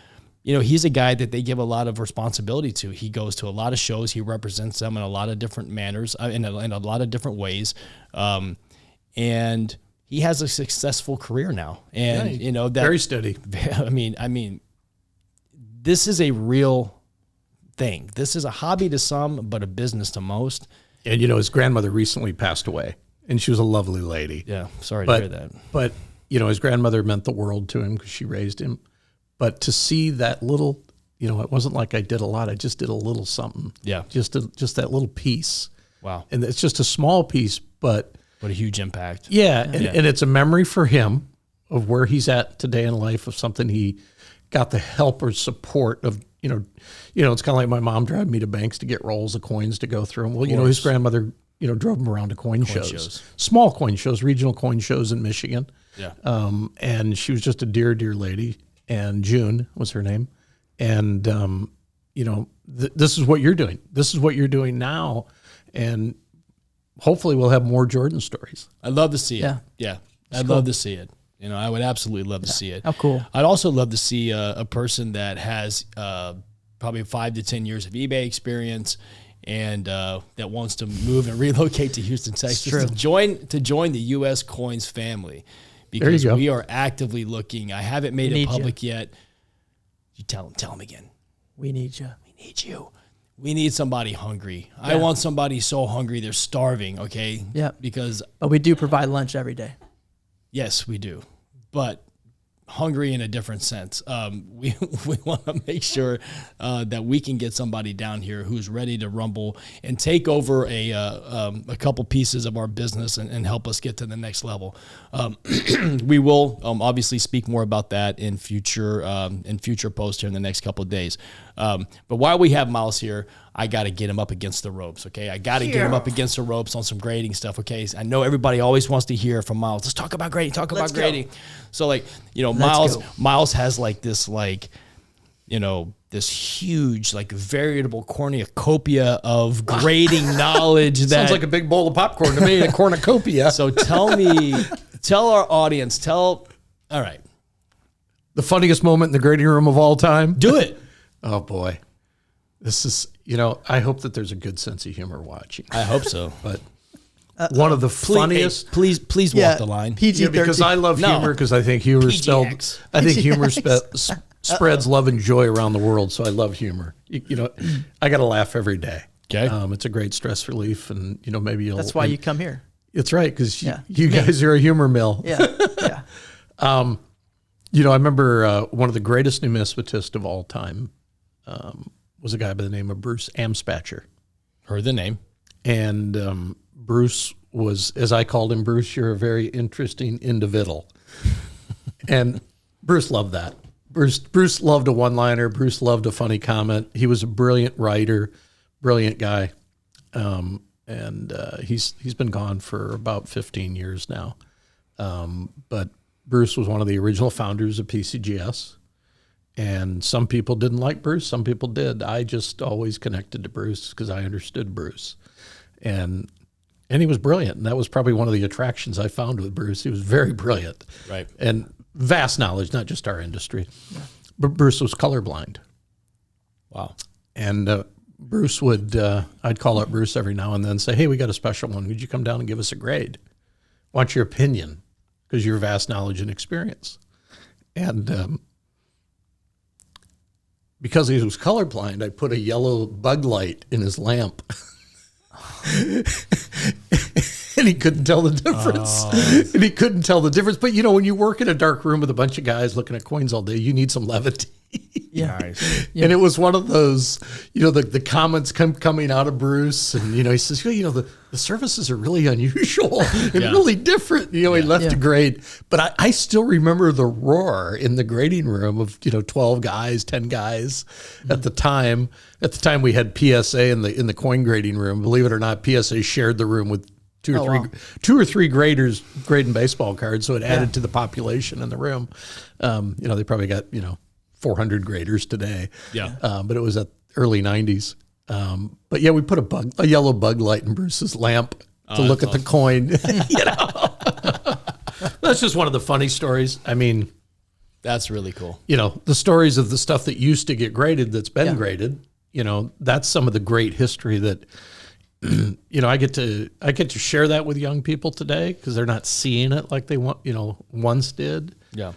you know, he's a guy that they give a lot of responsibility to. He goes to a lot of shows. He represents them in a lot of different manners, in a lot of different ways. And he has a successful career now. And, yeah, you know, that very steady. I mean, this is a real thing. This is a hobby to some, but a business to most. And, you know, his grandmother recently passed away, and she was a lovely lady. Yeah, sorry to hear that. But, you know, his grandmother meant the world to him because she raised him. But to see that little, you know, it wasn't like I did a lot. I just did a little something. Yeah. Just that little piece. Wow. And it's just a small piece, but what a huge impact. Yeah. And it's a memory for him of where he's at today in life, of something he got the help or support of, you know, it's kind of like my mom driving me to banks to get rolls of coins to go through them. Well, you know, his grandmother, you know, drove him around to coin shows, small coin shows, regional coin shows in Michigan. Yeah. And she was just a dear, dear lady. And June was her name. And, you know, this is what you're doing. This is what you're doing now. And hopefully we'll have more Jordan stories. I'd love to see it. Yeah. Yeah. I'd love to see it. You know, I would absolutely love to see it. How cool. I'd also love to see a person that has probably 5 to 10 years of eBay experience and that wants to move and relocate to Houston, Texas to join the U.S. Coins family. Because we are actively looking. I haven't made it public yet. You tell them again. We need you. We need you. We need somebody hungry. Yeah. I want somebody so hungry they're starving, okay? Yeah. But we do provide lunch every day. Yes, we do. But hungry in a different sense. We want to make sure that we can get somebody down here who's ready to rumble and take over a couple pieces of our business and help us get to the next level. We will obviously speak more about that in future posts here in the next couple of days. But while we have Miles here, I got to get him up against the ropes, okay? I got to get him up against the ropes on some grading stuff, okay? I know everybody always wants to hear from Miles. Let's talk about grading, grading. So, like, you know, Miles has, like, this, like, you know, this huge, like, veritable cornucopia of grading knowledge. That sounds like a big bowl of popcorn to me, a cornucopia. So tell our audience, all right. The funniest moment in the grading room of all time? Do it. Oh, boy. This is, you know, I hope that there's a good sense of humor watching. I hope so. But one of the funniest. Please walk the line. PG-13. Because I love humor, because I think humor spreads love and joy around the world. So I love humor. You know, I got to laugh every day. Okay. It's a great stress relief, and you know, maybe that's why you come here. It's right, because you guys are a humor mill. Yeah. You know, I remember one of the greatest numismatists of all time was a guy by the name of Bruce Amspacher. Heard the name. And Bruce was, as I called him, Bruce, you're a very interesting individual. And Bruce loved that. Bruce loved a one-liner. Bruce loved a funny comment. He was a brilliant writer, brilliant guy. And he's been gone for about 15 years now. But Bruce was one of the original founders of PCGS. And some people didn't like Bruce. Some people did. I just always connected to Bruce because I understood Bruce. And he was brilliant. And that was probably one of the attractions I found with Bruce. He was very brilliant. Right. And vast knowledge, not just our industry. Yeah. But Bruce was colorblind. Wow. And Bruce would, I'd call up Bruce every now and then and say, hey, we got a special one. Would you come down and give us a grade? Want your opinion because your vast knowledge and experience. And because he was colorblind, I put a yellow bug light in his lamp. And he couldn't tell the difference. But, when you work in a dark room with a bunch of guys looking at coins all day, you need some levity. Yeah. Nice. And it was one of those, the comments coming out of Bruce. And, he says, the services are really unusual and really different. He left a grade. But I still remember the roar in the grading room of, 12 guys, 10 guys at the time. At the time we had PSA in the coin grading room. Believe it or not, PSA shared the room with two or three graders grading baseball cards. So it added to the population in the room. They probably got, 400 graders today. Yeah. But it was at early 90s. But we put a yellow bug light in Bruce's lamp to look at the coin. That's just one of the funny stories. I mean, that's really cool. The stories of the stuff that used to get graded that's been graded, that's some of the great history that I get to share that with young people today because they're not seeing it like they once did. Yeah.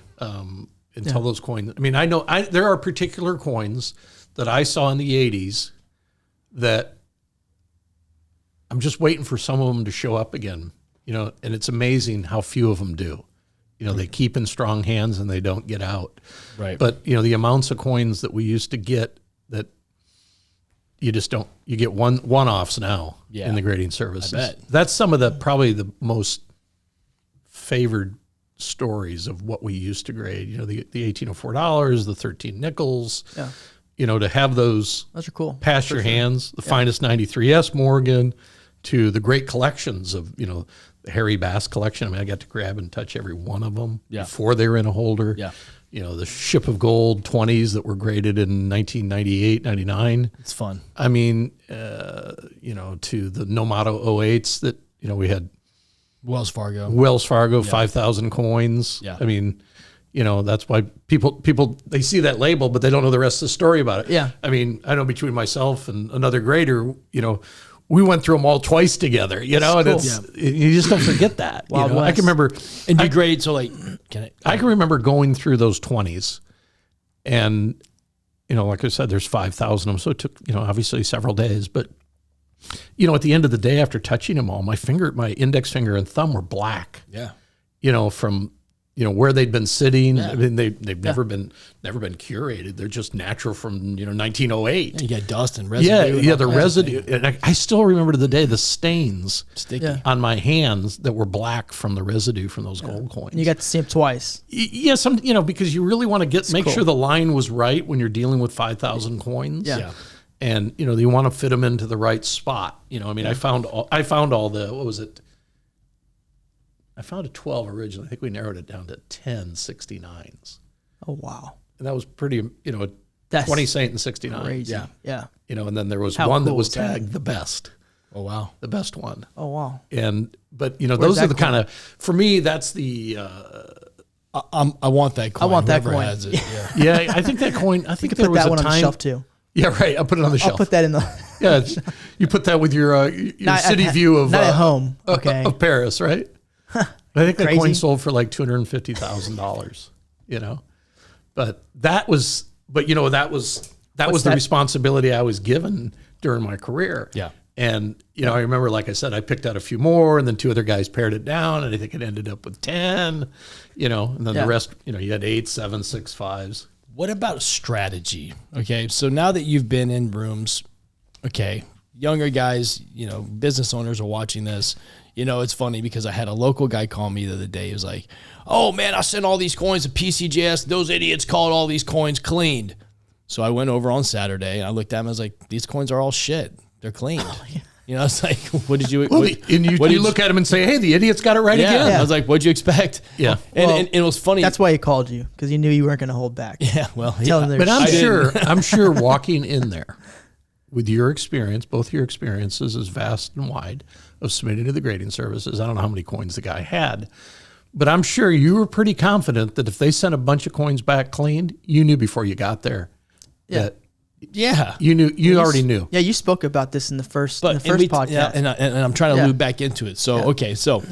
Until those coins. I mean, I know there are particular coins that I saw in the 80s that I'm just waiting for some of them to show up again, and it's amazing how few of them do. They keep in strong hands and they don't get out. Right. But, the amounts of coins that we used to get that you just don't, you get one-offs now in the grading services. I bet. That's some of probably the most favored stories of what we used to grade, the $1804, the 13 nickels, to have those are cool. Pass your hands, the finest 93S Morgan, to the great collections of, the Harry Bass collection. I mean, I got to grab and touch every one of them before they were in a holder. Yeah. The Ship of Gold 20s that were graded in 1998, 99. It's fun. I mean, to the Nomato 08s that, we had Wells Fargo, 5,000 coins. Yeah. I mean, that's why people, they see that label, but they don't know the rest of the story about it. Yeah. I mean, I know between myself and another grader, we went through them all twice together, and cool. You just don't forget that. I can remember. And you grade, so I can remember going through those 20s and, like I said, there's 5,000 of them. So it took, obviously several days, but at the end of the day, after touching them all, my index finger and thumb were black. Yeah. From where they'd been sitting. Yeah. I mean, they've never been curated. They're just natural from 1908. And you get dust and residue. Yeah, the residue. And I still remember to the day the stains sticky on my hands that were black from the residue from those gold coins. And you got to see them twice. Yeah, because you really want to make sure the line was right when you're dealing with 5,000 coins. Yeah. And you want to fit them into the right spot. I mean, I found all the, what was it? I found a 12 originally. I think we narrowed it down to 10 69s. Oh wow! And that was pretty, That's 20 cent and 69. Crazy. Yeah. And then there was How one cool that was is that? tagged the best. Oh wow! The best one. Oh wow! But those are the kind of, for me, that's the. I want that coin. I want that Whoever coin. has it. Yeah. Yeah, I think that coin. I think You there put was that a one time. on the shelf too. Yeah, right. I'll put it on the shelf. I'll put that in the. Yeah, you put that with your city view of not at home. Okay. Of Paris, right? I think that Crazy. coin sold for like $250,000. But that was the responsibility I was given during my career. Yeah. And I remember, like I said, I picked out a few more, and then two other guys pared it down, and I think it ended up with 10. And then the rest, you had 8, 7, 6, 5s. What about strategy? Okay, so now that you've been in rooms, okay, younger guys, business owners are watching this. It's funny because I had a local guy call me the other day. He was like, oh, man, I sent all these coins to PCJS. Those idiots called all these coins cleaned. So I went over on Saturday, and I looked at him. I was like, these coins are all shit. They're cleaned. Oh, yeah. It's like, what did you... Well, you look at him and say, hey, the idiot's got it right again. I was like, what'd you expect? Yeah. And it was funny. That's why he called you, because he knew you weren't going to hold back. Yeah, well, But I'm sure walking in there with your experience, both your experiences is vast and wide of submitting to the grading services. I don't know how many coins the guy had, but I'm sure you were pretty confident that if they sent a bunch of coins back cleaned, you knew before you got there that Yeah. You already knew. Yeah, you spoke about this in the first But podcast. Yeah, and I'm trying to loop back into it. So, okay. So,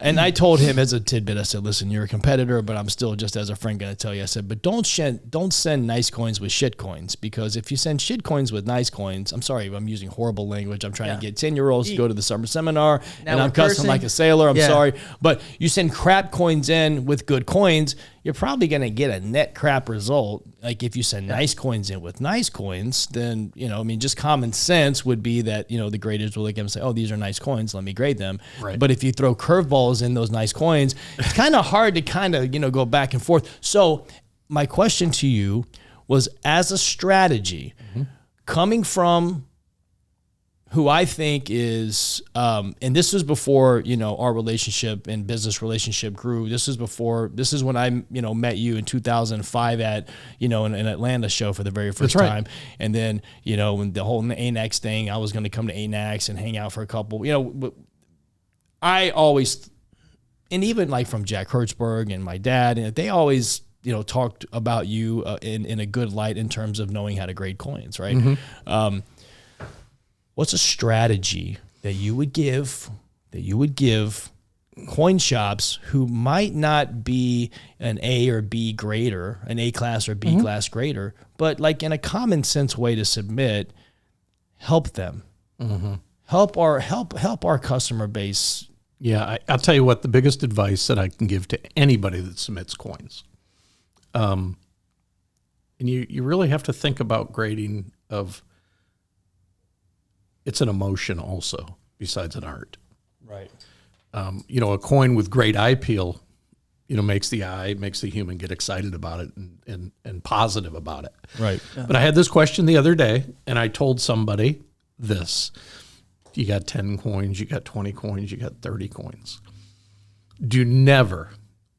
and I told him as a tidbit, I said, listen, you're a competitor, but I'm still just as a friend going to tell you. I said, but don't send nice coins with shit coins, because if you send shit coins with nice coins, I'm sorry, I'm using horrible language. I'm trying to get 10-year-olds to go to the summer seminar, and I'm cussing like a sailor. I'm sorry. But you send crap coins in with good coins, you're probably going to get a net crap result. Like if you send nice coins in with nice coins, then, just common sense would be that, the graders will look at them and say, oh, these are nice coins, let me grade them. Right. But if you throw curveballs in those nice coins, it's kind of hard to go back and forth. So my question to you was, as a strategy, coming from who I think is, and this was before, our relationship and business relationship grew. This is when I, met you in 2005 at, an Atlanta show for the very first time. And then, when the whole ANAX thing, I was going to come to ANAX and hang out for a couple, I always, and even like from Jack Hertzberg and my dad, and they always, talked about you in a good light in terms of knowing how to grade coins. Right. What's a strategy that you would give coin shops who might not be an A or B grader, an A class or B class grader, but like in a common sense way to submit, help them, help our customer base. Yeah, I'll tell you what, the biggest advice that I can give to anybody that submits coins, and you really have to think about grading of. It's an emotion also, besides an art. Right. A coin with great eye peel, makes the human get excited about it and positive about it. Right. Yeah. But I had this question the other day, and I told somebody this. You got 10 coins, you got 20 coins, you got 30 coins. The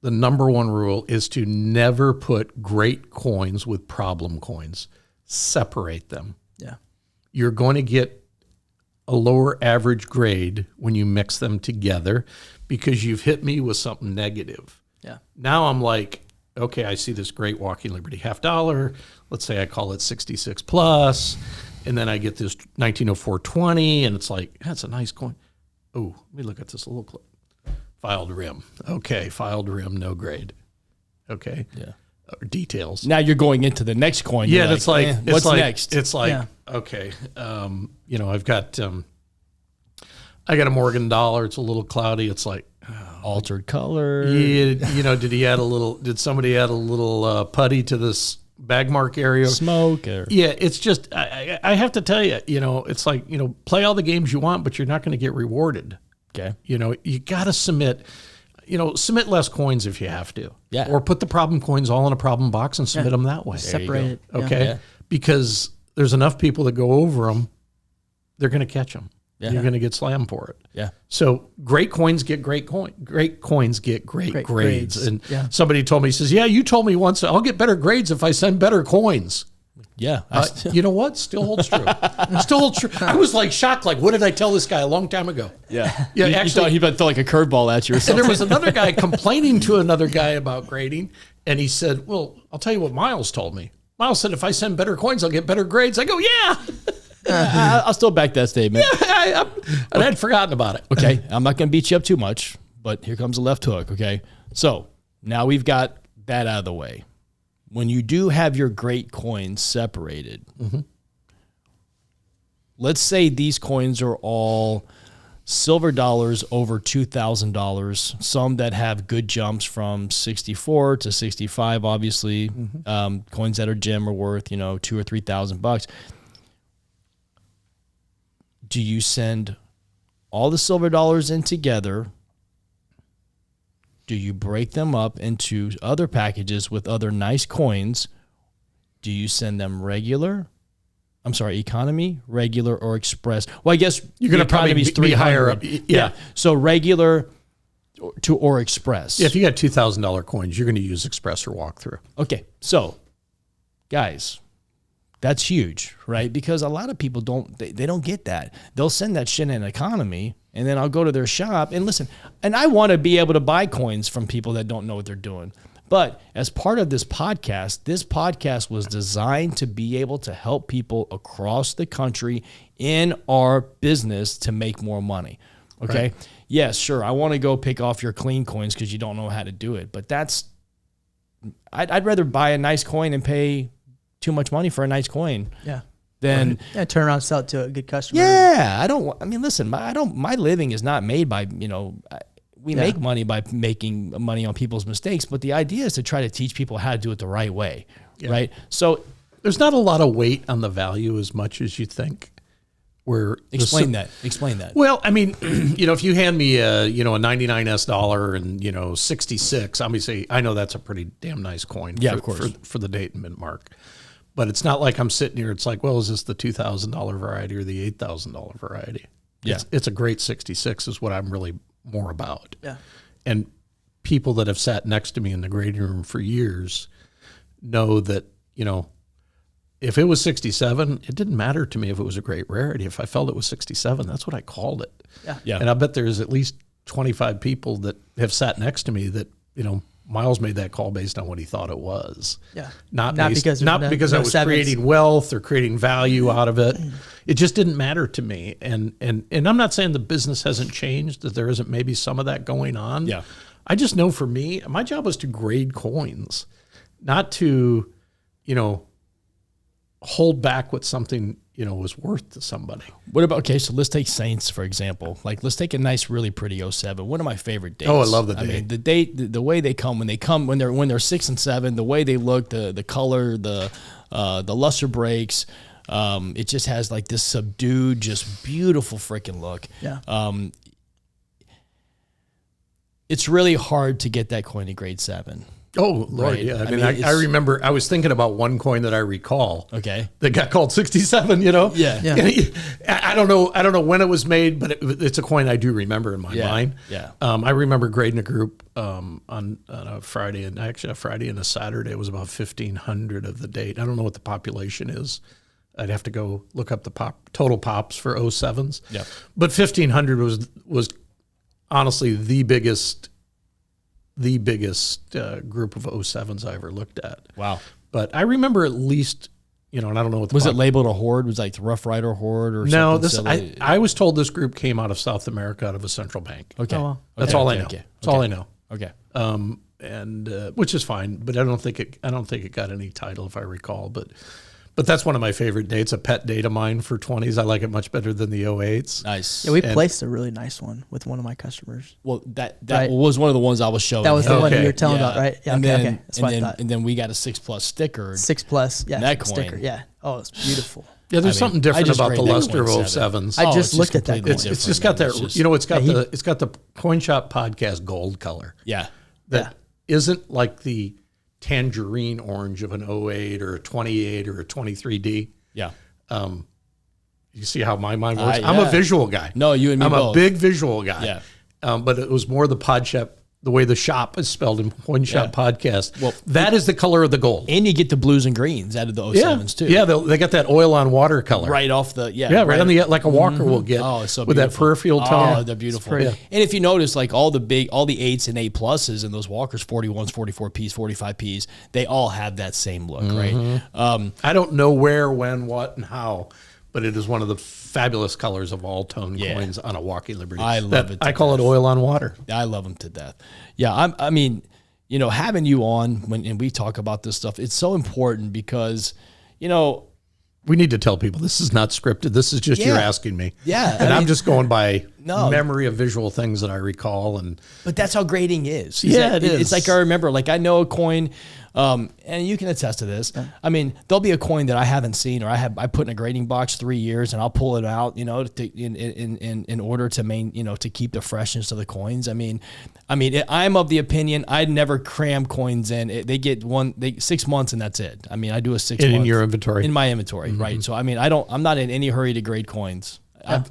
number one rule is to never put great coins with problem coins. Separate them. Yeah. You're going to get a lower average grade when you mix them together because you've hit me with something negative. Yeah. Now I'm like, okay, I see this great Walking Liberty $50. Let's say I call it 66 plus, and then I get this 1904-20, and it's like, that's a nice coin. Oh, let me look at this little clip. Filed rim. Okay, filed rim, no grade. Okay. Yeah. Details. Now you're going into the next coin. Yeah, that's like, what's next? It's like, okay, I've got, I got a Morgan dollar. It's a little cloudy. It's like altered color. Yeah, did somebody add a little putty to this bag mark area? Smoke. Yeah, it's just, I have to tell you, it's like, play all the games you want, but you're not going to get rewarded. Okay. You got to submit less coins if you have to. Yeah. Or put the problem coins all in a problem box and submit them that way. Separate it. Okay. Yeah. Because there's enough people that go over them, they're going to catch them. Yeah. You're going to get slammed for it. Yeah. So great coins get great coins get great grades. And somebody told me, he says, yeah, you told me once I'll get better grades if I send better coins. Yeah. You know what? Still holds true. Still holds true. I was like shocked. Like, what did I tell this guy a long time ago? Yeah. Yeah. You Actually, thought he throw like a curveball at you or something. and there was another guy complaining to another guy about grading. And he said, well, I'll tell you what Miles told me. Miles said, if I send better coins, I'll get better grades. I go, yeah. I'll still back that statement. Yeah, and I'd forgotten about it. Okay. I'm not going to beat you up too much, but here comes the left hook. Okay. So now we've got that out of the way. When you do have your great coins separated, let's say these coins are all silver dollars over $2,000, some that have good jumps from 64 to 65, obviously, coins that are gem are worth, $2,000 or $3,000. Do you send all the silver dollars in together? Do you break them up into other packages with other nice coins? Do you send them economy, regular, or express? Well, I guess you're going to probably be higher up. Yeah. So regular or express. Yeah, if you got $2,000 coins, you're going to use express or walkthrough. Okay. So, guys, that's huge, right? Because a lot of people don't get that. They'll send that shit in economy, and then I'll go to their shop and listen. And I want to be able to buy coins from people that don't know what they're doing. But as part of this podcast was designed to be able to help people across the country in our business to make more money. Okay. Right. Yes, sure. I want to go pick off your clean coins because you don't know how to do it. But I'd rather buy a nice coin and pay too much money for a nice coin. Yeah. Then turn around and sell it to a good customer. Yeah. Listen, my living is not made by, we make money by making money on people's mistakes, but the idea is to try to teach people how to do it the right way. Yeah. Right. So there's not a lot of weight on the value as much as you think. Explain that. Well, I mean, if you hand me a 99S dollar and 66, obviously I know that's a pretty damn nice coin. Yeah, of course. For the date and mint mark. But it's not like I'm sitting here. It's like, well, is this the $2,000 variety or the $8,000 variety? Yeah, it's a great 66 is what I'm really more about. Yeah, and people that have sat next to me in the grading room for years know that if it was 67, it didn't matter to me if it was a great rarity. If I felt it was 67, that's what I called it. Yeah. And I bet there's at least 25 people that have sat next to me that Miles made that call based on what he thought it was. Yeah. Not because I was creating wealth or creating value out of it. It just didn't matter to me. And I'm not saying the business hasn't changed, that there isn't maybe some of that going on. Yeah. I just know for me, my job was to grade coins, not to, hold back what something was worth to somebody. What about, so let's take Saints, for example. Like, let's take a nice, really pretty 07. One of my favorite dates. Oh, I love the date. I mean, the date, the way they come, when they're 6 and 7, the way they look, the color, the luster breaks, it just has like this subdued, just beautiful freaking look. Yeah. It's really hard to get that coin to grade 7. Oh, Lord, right. Yeah. I mean, I remember I was thinking about one coin that I recall. Okay. That got called 67, Yeah. I don't know when it was made, but it's a coin I do remember in my mind. Yeah. I remember grading a group on a Friday, and actually a Friday and a Saturday. It was about 1,500 of the date. I don't know what the population is. I'd have to go look up the total pops for 07s. Yeah. But 1,500 was honestly the biggest group of 07s I ever looked at. Wow. But I remember at least, and I don't know what was it labeled a horde? Was it like the Rough Rider horde or something? No, I was told this group came out of South America, out of a central bank. Okay. Oh, well. That's all I know. That's all I know. Okay. And which is fine, but I don't think it got any title if I recall, but that's one of my favorite dates, a pet date of mine for 20s. I like it much better than the 08s. Nice. Yeah, we placed a really nice one with one of my customers. Well, that was one of the ones I was showing. That was the one you were telling about, right? Yeah, okay. That's what I thought. And then we got a 6+ sticker. 6+, yeah. That coin. Sticker, yeah. Oh, it's beautiful. Yeah, there's something different about the luster of 07s. I just looked at that. It's just got that, it's got the Coin Shop podcast gold color. Yeah. That isn't like the tangerine orange of an 08 or a 28 or a 23D. Yeah. You see how my mind works? I'm a visual guy. No, you and me both. I'm a big visual guy. Yeah. But it was more the pod shop, the way the shop is spelled in Coin Shop podcast. Well, that is the color of the gold. And you get the blues and greens out of the 07s too. Yeah, they got that oil on water color. Right off the, right on the, like a walker will get. Oh, it's so with beautiful. That peripheral tone. Oh, they're beautiful. And if you notice, like all the 8s and 8+s and those walkers, 41s, 44Ps, 45Ps, they all have that same look, right? I don't know where, when, what, and how, but it is one of the fabulous colors of all tone coins on a Walking Liberty. I love it. I call it oil on water. I love them to death. Yeah, I mean, having you on and we talk about this stuff, it's so important because, we need to tell people this is not scripted. This is just you're asking me. Yeah. And I'm just going by memory of visual things that I recall. But that's how grading is. It is. It's like I remember, like I know a coin, and you can attest to this. I mean, there'll be a coin that I haven't seen or I put in a grading box 3 years and I'll pull it out, in order to to keep the freshness of the coins. I mean, I'm of the opinion I'd never cram coins in. They get 6 months and that's it. I mean, I do a 6 months in your inventory. In my inventory, right? So I mean, I'm not in any hurry to grade coins.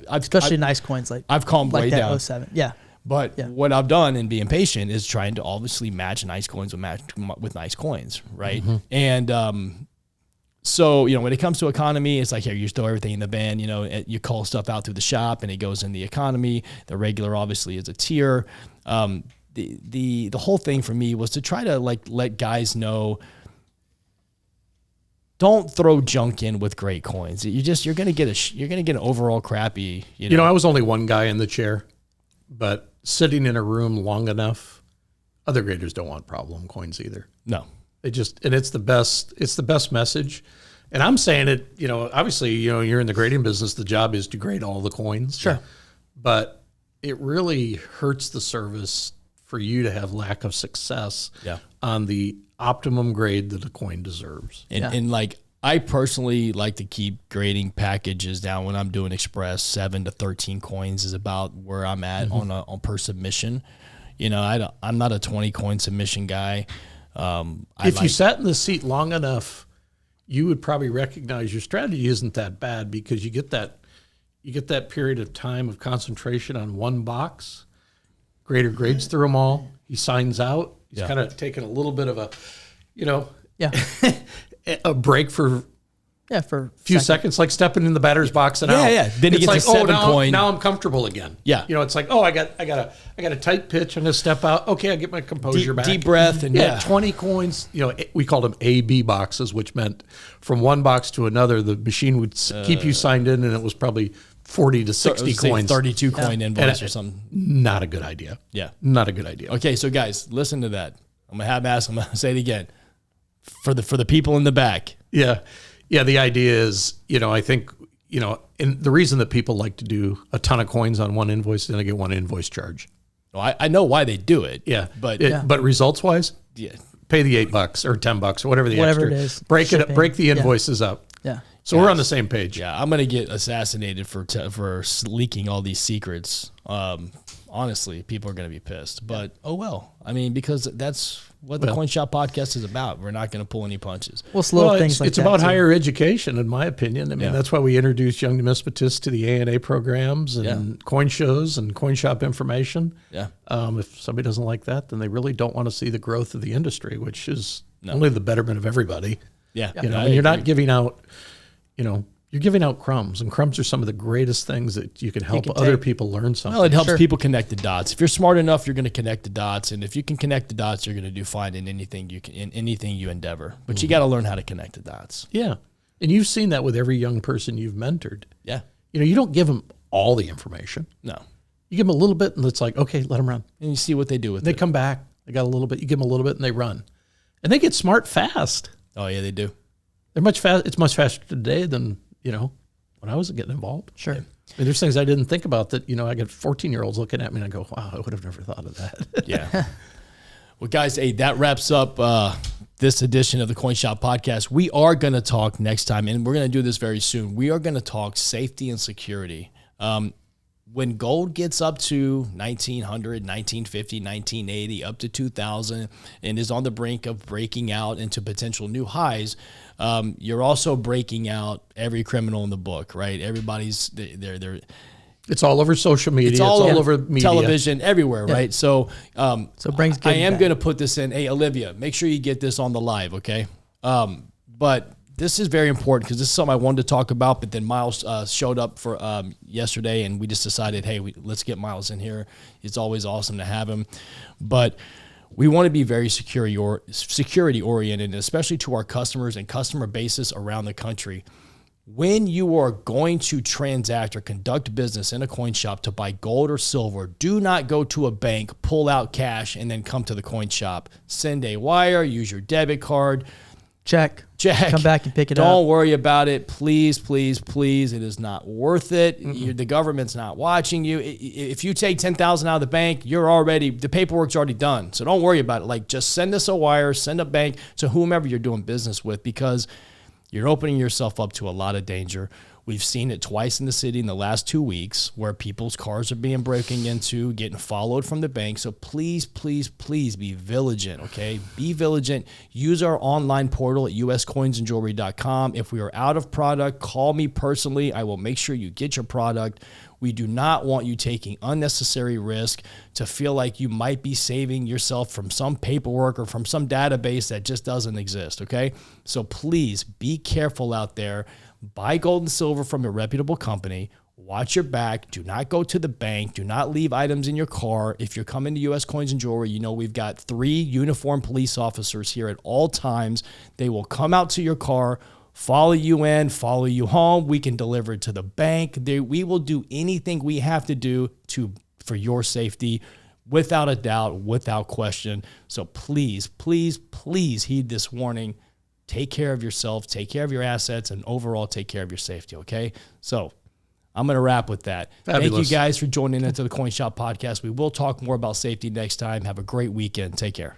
Especially nice coins I've calmed way that down. 07. Yeah. But what I've done in being patient is trying to obviously match nice coins with nice coins, right? And So, when it comes to economy, it's like, here, you store everything in the bin, you call stuff out through the shop and it goes in the economy. The regular obviously is a tier. The whole thing for me was to try to let guys know, don't throw junk in with great coins. You're going to get an overall crappy, I was only one guy in the chair, but sitting in a room long enough, other graders don't want problem coins either. No. And it's the best message. And I'm saying it, obviously, you're in the grading business. The job is to grade all the coins. Sure. But it really hurts the service for you to have lack of success on the optimum grade that a coin deserves. And I personally like to keep grading packages down when I'm doing express. 7 to 13 coins is about where I'm at on per submission. I'm not a 20 coin submission guy. If you sat in the seat long enough, you would probably recognize your strategy isn't that bad, because you get that period of time of concentration on one box. Grader grades through them all. He signs out. He's kind of taking a little bit of a, a break for a few seconds, like stepping in the batter's box and out. Yeah. Then he gets a 7 coin. Now I'm comfortable again. Yeah. It's like, I got a tight pitch. I'm going to step out. Okay, I get my composure back. Deep breath. And 20 coins. We called them A-B boxes, which meant from one box to another, the machine would keep you signed in, and it was probably 40 to 60 coins. 32 coin invoice or something. Not a good idea. Yeah. Not a good idea. Okay, so guys, listen to that. I'm going to say it again. For the people in the back. Yeah. Yeah, the idea is, I think, and the reason that people like to do a ton of coins on one invoice, then they get one invoice charge. Well, I know why they do it. Yeah. But results wise, pay the $8 or $10 or whatever extra. It is. Break it up, break the invoices up. Yeah. So we're on the same page. Yeah, I'm going to get assassinated for leaking all these secrets. Honestly, people are going to be pissed. But, oh well. I mean, because that's what the Coin Shop podcast is about. We're not going to pull any punches. Things like that. It's about higher education, in my opinion. I mean, that's why we introduced young numismatists to the ANA programs and coin shows and coin shop information. Yeah. If somebody doesn't like that, then they really don't want to see the growth of the industry, which is only the betterment of everybody. Yeah. And you're not giving out, you're giving out crumbs, and crumbs are some of the greatest things that you can help other people learn something. Well, it helps people connect the dots. If you're smart enough, you're going to connect the dots, and if you can connect the dots, you're going to do fine in anything you endeavor. But you got to learn how to connect the dots. Yeah, and you've seen that with every young person you've mentored. Yeah, you don't give them all the information. No, you give them a little bit, and it's like, okay, let them run, and you see what they do with it. They come back, they got a little bit. You give them a little bit, and they run, and they get smart fast. Oh yeah, they do. They're much fast. It's much faster today than when I was getting involved. Sure. I mean, there's things I didn't think about that, I got 14-year-olds looking at me and I go, wow, I would have never thought of that. Yeah. Well, guys, hey, that wraps up this edition of the Coin Shop podcast. We are going to talk next time, and we're going to do this very soon. We are going to talk safety and security. When gold gets up to 1900, 1950, 1980, up to 2000, and is on the brink of breaking out into potential new highs, you're also breaking out every criminal in the book, right? Everybody's they're It's all over social media. It's all over media. Television, everywhere, right? So, brings I am going to put this in. Hey, Olivia, make sure you get this on the live, okay? But this is very important because this is something I wanted to talk about, but then Miles showed up for yesterday, and we just decided, hey, let's get Miles in here. It's always awesome to have him. But we want to be very security oriented, especially to our customers and customer bases around the country. When you are going to transact or conduct business in a coin shop to buy gold or silver, do not go to a bank, pull out cash, and then come to the coin shop. Send a wire, use your debit card. Check. Come back and pick it up. Don't worry about it. Please, please, please. It is not worth it. The government's not watching you. If you take $10,000 out of the bank, the paperwork's already done. So don't worry about it. Just send us a wire, send a bank to whomever you're doing business with, because you're opening yourself up to a lot of danger We've seen it twice in the city in the last 2 weeks where people's cars are being broken into, getting followed from the bank. So please, please, please be vigilant, okay? Be vigilant. Use our online portal at uscoinsandjewelry.com. If we are out of product, call me personally. I will make sure you get your product. We do not want you taking unnecessary risk to feel like you might be saving yourself from some paperwork or from some database that just doesn't exist, okay? So please be careful out there. Buy gold and silver from a reputable company. Watch your back. Do not go to the bank. Do not leave items in your car. If you're coming to U.S. Coins and Jewelry, you know we've got 3 uniformed police officers here at all times. They will come out to your car, follow you in, follow you home. We can deliver it to the bank. We will do anything we have to do for your safety, without a doubt, without question. So please, please, please heed this warning. Take care of yourself, take care of your assets, and overall take care of your safety, okay? So I'm going to wrap with that. Fabulous. Thank you guys for joining into the Coin Shop podcast. We will talk more about safety next time. Have a great weekend. Take care.